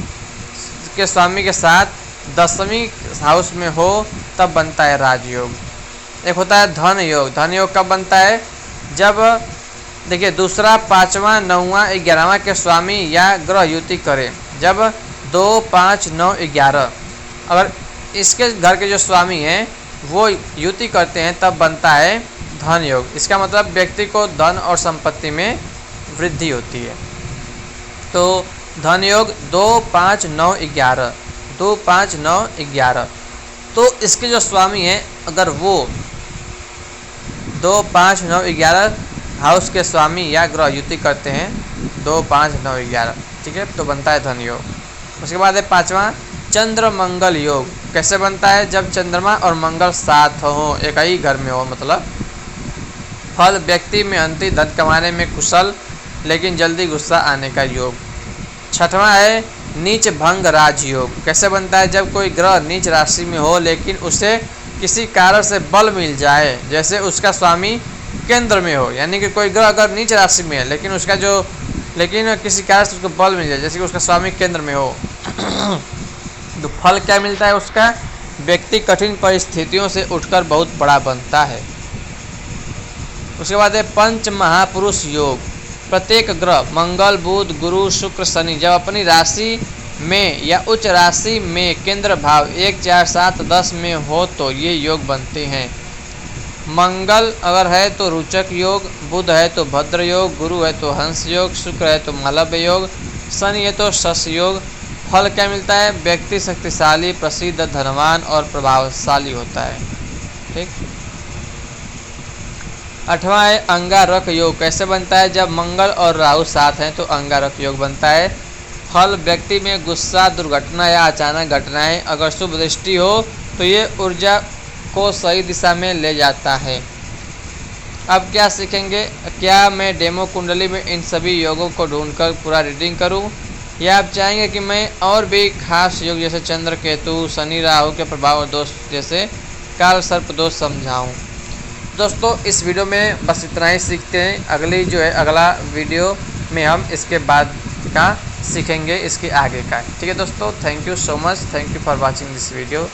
के स्वामी के साथ 10वीं हाउस में हो तब बनता है राजयोग। एक होता है धन योग। धन योग कब बनता है? जब देखिए दूसरा, 5वां, 9वां, 11वां के स्वामी या ग्रह युति करे। जब 2, 5, 9, 11 अगर इसके घर के जो स्वामी हैं वो युति करते हैं तब बनता है धन योग। इसका मतलब व्यक्ति को धन और संपत्ति में वृद्धि होती है। तो धन योग 2, 5, 9, 11, 2, 5, 9, 11। तो इसके जो स्वामी हैं अगर वो 2, 5, 9, 11 हाउस के स्वामी या ग्रह युति करते हैं 2, 5, 9, 11, ठीक है, तो बनता है धन योग। उसके बाद है 5वां चंद्र मंगल योग। कैसे बनता है? जब चंद्रमा और मंगल साथ हो, एक ही घर में हो। मतलब फल व्यक्ति में अंति धन कमाने में कुशल लेकिन जल्दी गुस्सा आने का योग। 6वां है नीच भंग राज योग। कैसे बनता है? जब कोई ग्रह नीच राशि में हो लेकिन उसे किसी कारण से बल मिल जाए, जैसे उसका स्वामी केंद्र में हो, यानी कि कोई ग्रह अगर नीच राशि में है लेकिन किसी कारण से उसको बल मिल जाए, जैसे कि उसका स्वामी केंद्र में हो तो फल क्या मिलता है उसका? व्यक्ति कठिन परिस्थितियों से उठकर बहुत बड़ा बनता है। उसके बाद है पंच महापुरुष योग। प्रत्येक ग्रह मंगल, बुध, गुरु, शुक्र, शनि जब अपनी राशि में या उच्च राशि में केंद्र भाव 1, 4, 7, 10 में हो तो ये योग बनते हैं। मंगल अगर है तो रोचक योग, बुध है तो भद्र योग, गुरु है तो हंस योग, शुक्र है तो मालव्य योग, शनि है तो शश योग। फल क्या मिलता है? व्यक्ति शक्तिशाली, प्रसिद्ध, धनवान और प्रभावशाली होता है। ठीक। 8वां है अंगारक योग। कैसे बनता है? जब मंगल और राहु साथ हैं तो अंगारक योग बनता है। फल व्यक्ति में गुस्सा, दुर्घटना या अचानक घटनाएं अगर शुभ दृष्टि हो तो ये ऊर्जा को सही दिशा में ले जाता है। अब क्या सीखेंगे? क्या मैं डेमो कुंडली में इन सभी योगों को ढूंढकर पूरा रीडिंग करूं, या आप चाहेंगे कि मैं और भी खास योग जैसे चंद्र केतु, शनि राहु के प्रभाव और दोष जैसे काल सर्प दोष समझाऊं? दोस्तों इस वीडियो में बस इतना ही सीखते हैं। अगला वीडियो में हम इसके बाद का सीखेंगे, इसके आगे का। ठीक है दोस्तों, thank you so much, thank you for watching this video.